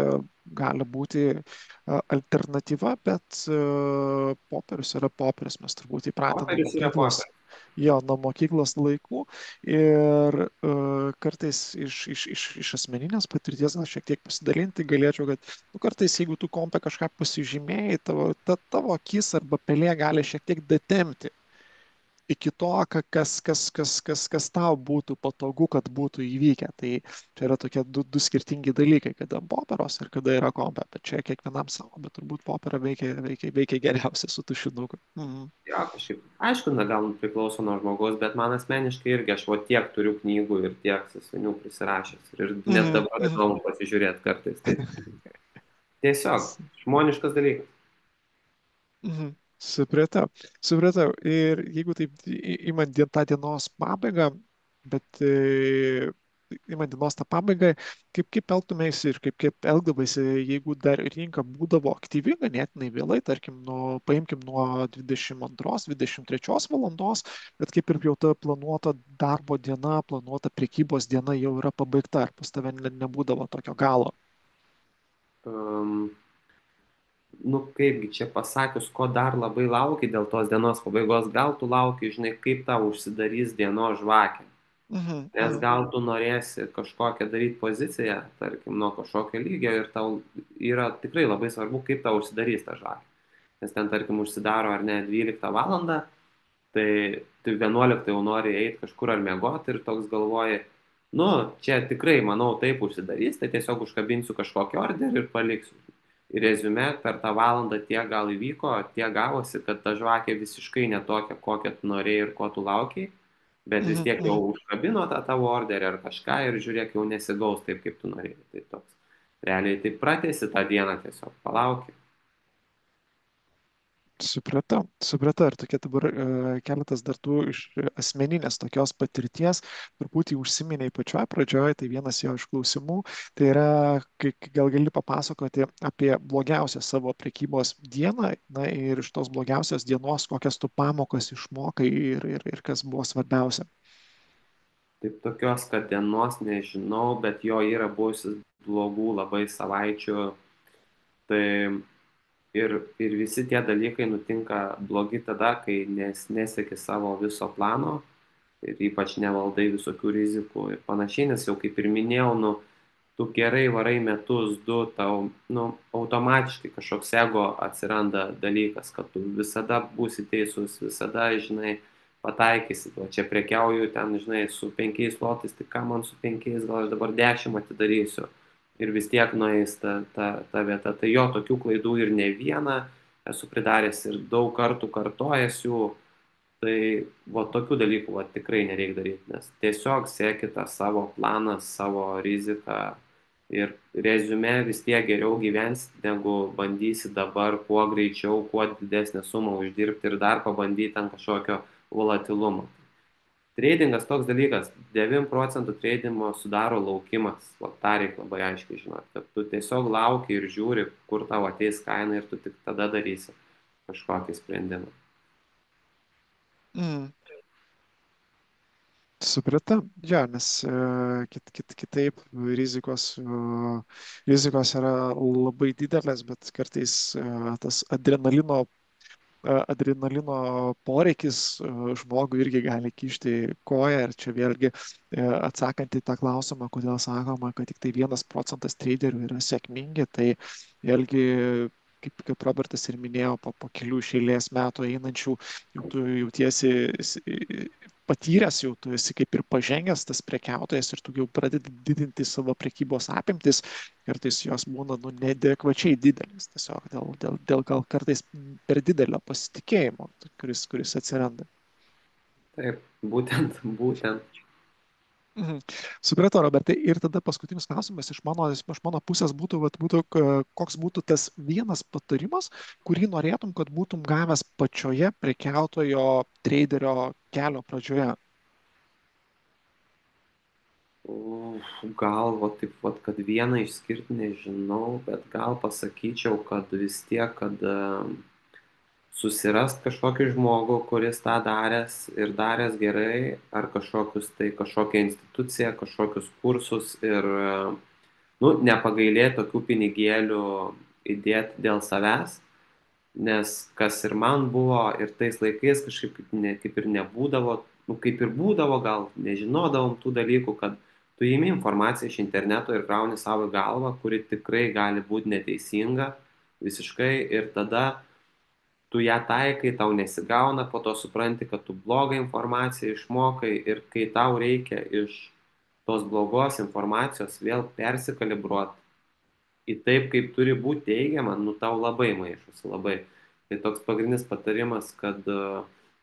gali būti alternatyva, bet popierius yra popierius. Mes turbūt įpratę nuo Popierius yra mokyklos, popierius. jo, nuo mokyklos laikų ir kartais iš asmeninės patirties gal šiek tiek pasidalinti galėčiau, kad nu, kartais jeigu tu kompe kažką pasižymėjai, tavo akis arba pelė gali šiek tiek datemti iki to, kas tau būtų patogu, kad būtų įvykę. Tai čia yra tokie du skirtingi dalykai, kada popieros ir kada yra kompe. Bet čia kiekvienam savo, bet turbūt popierą veikia geriausiai su tušinuku. Mhm. Jo, kažkaip, aišku, na, gal priklauso nuo žmogaus, bet man asmeniškai irgi aš tiek turiu knygų ir tiek sąsiuvinių prisirašęs. Ir net Mhm. dabar Mhm. įdomu pasižiūrėti kartais. Tai tiesiog žmoniškas dalykas. Mhm. Supratau, supratau. Ir jeigu taip imant tą dienos pabaigą, bet imant dienos tą pabaigą, kaip elgtumėsi ir kaip elgdavaisi, jeigu dar rinka būdavo aktyvi ganėtinai vėlai, tarkim, paimkim nuo 22, 23 valandos, bet kaip ir jau ta planuota darbo diena, planuota prekybos diena jau yra pabaigta, ar pas tave nebūdavo tokio galo. Um, nu, kaipgi čia pasakius, ko dar labai lauki dėl tos dienos pabaigos, gal tu lauki, žinai, kaip tau užsidarys dienos žvakė. Mhm, Nes mhm, gal tu norėsi kažkokią daryti poziciją, tarkim, nuo kažkokio lygio ir tau yra tikrai labai svarbu, kaip tau užsidarys ta žvakė. Nes ten, tarkim, užsidaro ar ne 12 valandą, tai tu 11 jau nori eiti kažkur ar miegoti ir toks galvoji, nu, čia tikrai, manau, taip užsidarys, tai tiesiog užkabinsiu kažkokį orderį ir paliksiu. Ir rezume, per tą valandą tiek gal įvyko, tiek gavosi, kad ta žvakė visiškai netokia, kokią tu norėjai ir ko tu laukiai, bet vis mhm, tiek jau mhm. užkabino tą tavo orderį ar kažką ir žiūrėk, jau nesigaus taip, kaip tu norėjai. Tai toks. Realiai tai pratesi tą dieną tiesiog, palauki. Supratau, supratau. Ir tokia dabar keletas dar tų iš asmeninės tokios patirties, truputį užsiminiai pačioj pradžioje, tai vienas jo iš klausimų, tai yra, gal gali papasakoti apie blogiausią savo prekybos dieną, na ir iš tos blogiausios dienos, kokias tu pamokas išmokai ir kas buvo svarbiausia. Taip tokios, kad dienos nežinau, bet jo yra buvusi blogų labai savaičių. Tai ir visi tie dalykai nutinka blogi tada, kai neseki savo viso plano ir ypač nevaldai visokių rizikų ir panašiai, nes jau kaip ir minėjau, nu, tu gerai varai metus, du, tau, nu, automatiškai kažkoks ego atsiranda dalykas, kad tu visada būsi teisus, visada, žinai, pataikysi. O čia prekiauju ten, žinai, su 5 lotais, tai ką man su 5, gal aš dabar 10 atidarysiu. Ir vis tiek nueis ta vieta. Tai jo, tokių klaidų ir ne vieną esu pridaręs ir daug kartų kartojęs jų. Tai tokių dalykų tikrai nereikia daryti, nes tiesiog seki tą savo planą, savo riziką ir rezume vis tiek geriau gyvensi, negu bandysi dabar kuo greičiau, kuo didesnę sumą uždirbti ir dar pabandyti ant kažkokio volatilumo. Tradingas toks dalykas, 9 procentų tradimo sudaro laukimas, o tą reikia labai aiškiai žinoti, kad tu tiesiog lauki ir žiūri, kur tau ateis kaina ir tu tik tada darysi kažkokį sprendimą. Mm. Supratau, jo, nes kitaip rizikos yra labai didelės, bet kartais tas adrenalino poreikis žmogui irgi gali kišti koją. Ir čia vėlgi atsakant į tą klausimą, kodėl sakoma, kad tik tai 1% traderių yra sėkmingi, tai vėlgi, kaip Robertas ir minėjo, po kelių iš eilės metų einančių, jau tu jautiesi patyręs, jau tu esi kaip ir pažengęs tas prekiautojas ir tu jau pradedi didinti savo prekybos apimtis. Kartais jos būna neadekvačiai didelis, tiesiog dėl gal kartais per didelio pasitikėjimo, kuris atsiranda. Taip, būtent. Mhm. Supratau, Robertai. Ir tada paskutinis klausimas iš mano pusės būtų, koks būtų tas vienas patarimas, kurį norėtum, kad būtum gavęs pačioje prekiautojo traderio kelio pradžioje. Gal, va, taip, va, kad vieną išskirti nežinau, bet gal pasakyčiau, kad vis tiek, kad susirast kažkokį žmogų, kuris tą daręs ir daręs gerai, ar kažkokią instituciją, kažkokius kursus ir, nu, nepagailėti tokių pinigėlių įdėti dėl savęs, nes kas ir man buvo, ir tais laikais kažkaip kaip ir nebūdavo, nu, kaip ir būdavo, gal nežinodavom tų dalykų, kad tu įimi informaciją iš interneto ir krauni savo į galvą, kuri tikrai gali būti neteisinga visiškai ir tada tu ją taikai, tau nesigauna, po to supranti, kad tu blogą informaciją išmokai ir kai tau reikia iš tos blogos informacijos vėl persikalibruoti į taip, kaip turi būti teigiama, nu tau labai maišosi, labai. Tai toks pagrindinis patarimas, kad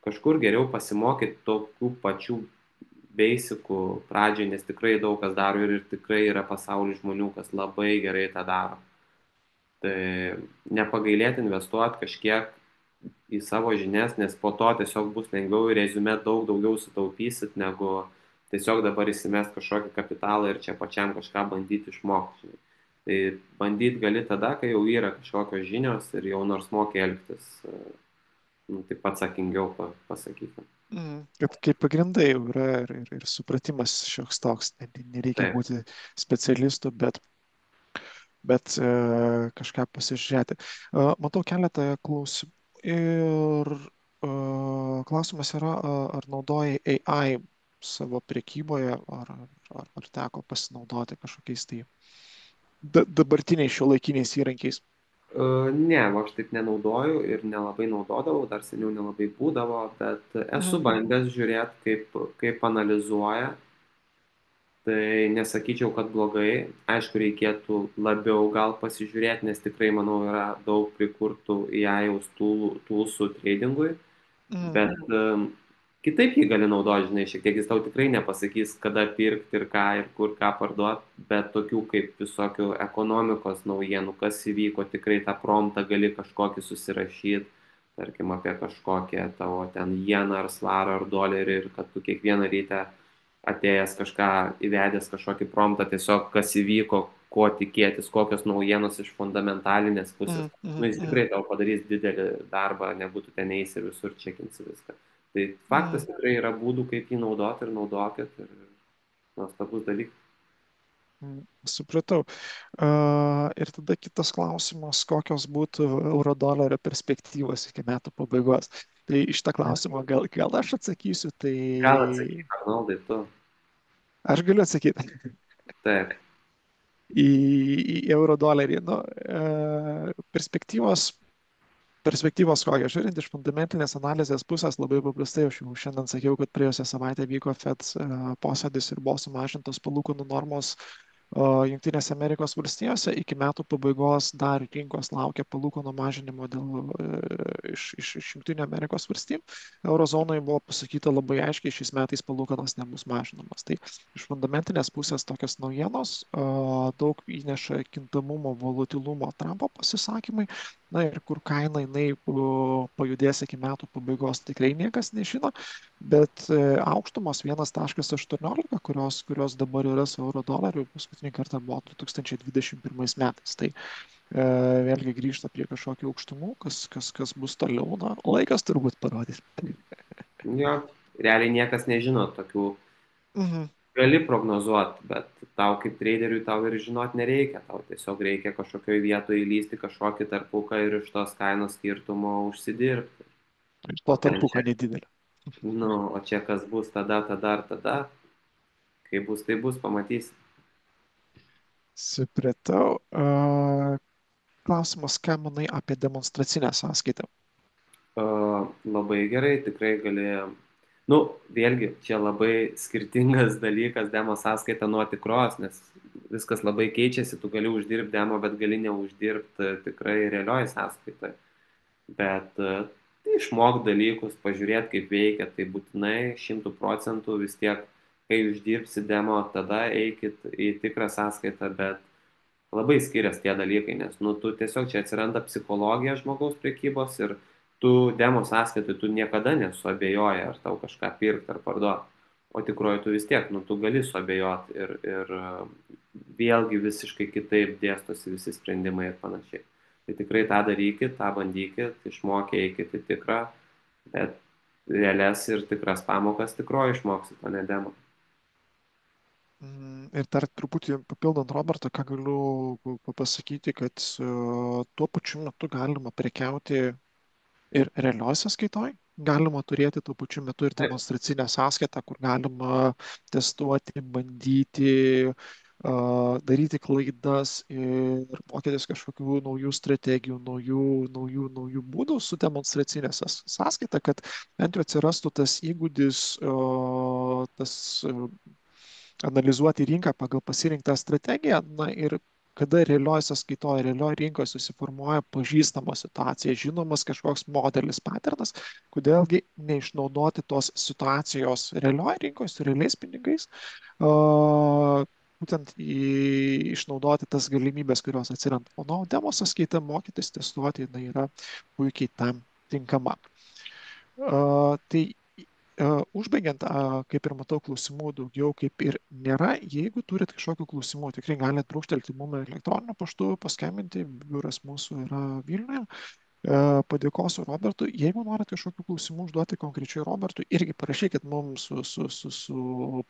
kažkur geriau pasimokyti tokių pačių beisikų pradžiai, nes tikrai daug kas daro ir tikrai yra pasaulyje žmonių, kas labai gerai tą daro. Tai nepagailėti investuoti kažkiek į savo žinias, nes po to tiesiog bus lengviau ir rezume daug daugiau sutaupysit, negu tiesiog dabar įsimest kažkokį kapitalą ir čia pačiam kažką bandyti išmokti. Tai bandyti gali tada, kai jau yra kažkokios žinios ir jau nors moki elgtis, nu, taip atsakingiau pasakyti. Kad kaip pagrindai jau yra ir supratimas šioks toks, nereikia Taip. būti specialistu, bet kažką pasižiūrėti. Matau keletą klausimų ir klausimas yra, ar naudoji AI savo prekyboje, ar teko pasinaudoti kažkokiais tai dabartiniais šiuolaikiniais įrankiais. Ne, aš taip nenaudoju ir nelabai naudodavau, dar seniau nelabai būdavo, bet Mhm. esu bandęs žiūrėti, kaip analizuoja. Tai nesakyčiau, kad blogai. Aišku, reikėtų labiau gal pasižiūrėti, nes tikrai, manau, yra daug prikurtų AI-aus toolsų tradingui. Mhm. Bet kitaip jį gali naudoti, žinai, šiek tiek jis tau tikrai nepasakys, kada pirkti ir ką ir kur ką parduoti, bet tokių kaip visokių ekonomikos naujienų, kas įvyko, tikrai tą promptą gali kažkokį susirašyti, tarkim, apie kažkokią tavo ten jeną ar svarą ar dolerį ir kad tu kiekvieną rytą atėjęs kažką įvedęs kažkokį promptą, tiesiog kas įvyko, ko tikėtis, kokios naujienos iš fundamentalinės pusės. Mhm. Mhm. Nu, jis Mhm. tikrai tau padarys didelį darbą, nebūtų ten eisi ir visur čekinsi viską. Tai faktas Mhm. tikrai yra būdų, kaip jį naudoti ir naudokit ir nuostabus dalykas. Supratau. Ir tada kitas klausimas, kokios būtų euro dolerio perspektyvos iki metų pabaigos. Tai iš tą klausimą gal aš atsakysiu, tai Gal atsakyk, Arnoldai, tu. aš galiu atsakyti Taip. į, į euro dolerį. Nu, perspektyvos kokios, žiūrint iš fundamentinės analizės pusės, labai paprastai, aš jau šiandien sakiau, kad praėjusią savaitę vyko FED posėdis ir buvo sumažintos palūkanų normos Junktinėse Amerikos valstijose. Iki metų pabaigos dar rinkos laukia palūkanų mažinimo iš Junktinių Amerikos valstijų. Eurozonoje buvo pasakyta labai aiškiai, šiais metais palūkanos nebus mažinamas. Tai iš fundamentinės pusės tokios naujienos daug įneša kintamumo, volutilumo Trumpo pasisakymai. Na ir kur kaina jinai pajudės iki metų pabaigos, tikrai niekas nežino, bet aukštumos 1,18, kurios dabar yra su euro doleriu, paskutinį kartą buvo 2021 metais. Tai vėlgi grįžta prie kažkokių aukštumų, kas bus toliau, na, laikas turbūt parodys. Jo, realiai niekas nežino tokių, Mhm. gali prognozuoti, bet tau kaip traderiui tau ir žinot nereikia, tau tiesiog reikia kažkokioj vietoje įlysti kažkokį tarpuką ir iš tos kainos skirtumo užsidirbti. Ir O to ten tarpuko čia, nedidelio. nu, o čia kas bus tada, tada ar tada, kai bus, tai bus, pamatysi. Supratau. Klausimas, ką manai apie demonstracinę sąskaitą? Labai gerai, tikrai gali. Nu, vėlgi, čia labai skirtingas dalykas demo sąskaita nuo tikros, nes viskas labai keičiasi, tu gali uždirbti demo, bet gali neuždirbti tikrai realioj sąskaitoje. Bet tai išmok dalykus, pažiūrėti, kaip veikia, tai būtinai 100% vis tiek, kai uždirbsi demo, tada eikit į tikrą sąskaitą, bet labai skiriasi tie dalykai, nes nu, tu tiesiog čia atsiranda psichologija žmogaus priekybos ir tu demo sąskaitai, tu niekada nesuabejoji, ar tau kažką pirkti ar parduoti. O tikroji tu vis tiek, nu, tu gali suabejoti ir vėlgi visiškai kitaip dėstosi visi sprendimai ir panašiai. Tai tikrai tą darykit, tą bandykit, išmokę eikit į tikrą, bet realias ir tikras pamokas tikroji išmoksit, o ne demo. Ir dar truputį papildant Robertą, ką galiu pasakyti, kad tuo pačiu metu galima prekiauti ir realioj sąskaitoj. Galima turėti tuo pačiu metu ir Taip, demonstracinę sąskaitą, kur galima testuoti, bandyti, daryti klaidas ir mokytis kažkokių naujų strategijų, naujų būdų su demonstracinė sąskaita, kad bent jau atsirastų tas įgūdis, tas analizuoti rinką pagal pasirinktą strategiją. Na ir kada realioj sąskaitoje, realioj rinkoje susiformuoja pažįstama situacija, žinomas kažkoks modelis, paternas, kodėlgi neišnaudoti tos situacijos realioj rinkoje su realiais pinigais, būtent išnaudoti tas galimybės, kurios atsiranda. O nuo demo sąskaitą mokytis, testuoti, jinai yra puikiai tam tinkama. Tai užbaigiant, kaip ir matau, klausimų daugiau kaip ir nėra. Jeigu turit kažkokių klausimų, tikrai galite brūkštelti mums elektroniniu paštu, paskambinti, biuras mūsų yra Vilniuje. Padėkosiu Robertui. Jeigu norite kažkokių klausimų užduoti konkrečiai Robertui, irgi parašykit mums su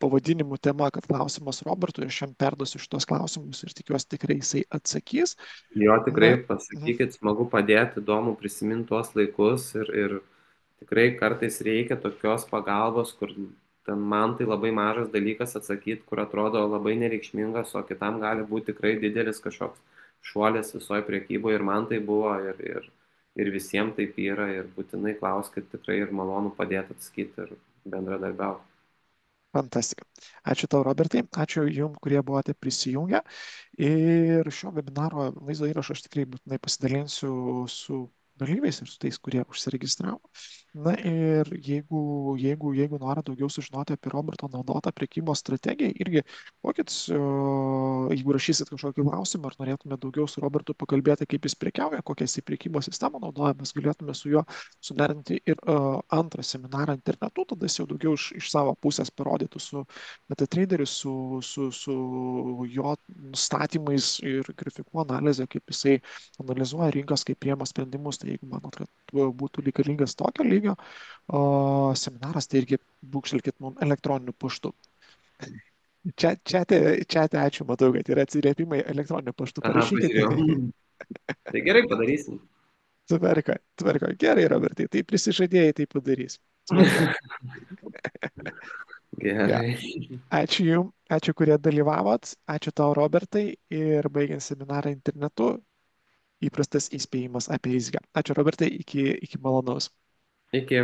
pavadinimu tema, kad klausimas Robertui, aš jam perduosiu šitos klausimus ir tikiuosi tikrai jisai atsakys. jo tikrai Na, mhm. pasakykit, smagu padėti, įdomu prisiminti tuos laikus ir tikrai kartais reikia tokios pagalbos, kur ten man tai labai mažas dalykas atsakyti, kur atrodo labai nereikšmingas, o kitam gali būti tikrai didelis kažkoks šuolis visoje priekyboje ir man tai buvo ir visiems taip yra ir būtinai klauskit tikrai ir malonu padėti atsakyti ir bendradarbiauti. Fantastika. Ačiū tau, Robertai. Ačiū jums, kurie buvote prisijungę. Ir šio webinaro vaizdo įrašą aš tikrai būtinai pasidalinsiu su dalyviais ir su tais, kurie užsiregistravo. Na ir jeigu nori daugiau sužinoti apie Roberto naudotą prekybos strategiją, irgi kokit, jeigu rašysit kažkokį klausimą ar norėtume daugiau su Robertu pakalbėti, kaip jis prekiauja, kokią jis prekybos sistemą naudoja, mes galėtume su juo suderinti ir antrą seminarą internetu, tada jis jau daugiau iš savo pusės parodytų su MetaTraderiu, su jo nustatymais ir grafikų analizė, kaip jisai analizuoja rinkas, kaip priema sprendimus. Tai jeigu manot, kad būtų reikalingas tokio lygio seminaras, tai irgi būkštelkit mums elektroniniu paštu. Čia, ačiū, matau, kad yra atsiliepimai elektroniniu paštu. Aha, Parašykite. pažiūrėjau. Tai gerai padarysim. Tvarka. Gerai, Robertai, tai prisižadėjai, tai padarys. Smagu. Ja. Gerai. Ačiū Jums, ačiū, kurie dalyvavot, ačiū tau, Robertai, ir baigiant seminarą internetu, įprastas įspėjimas apie riziką. Ačiū, Robertai, iki malonaus. Iki.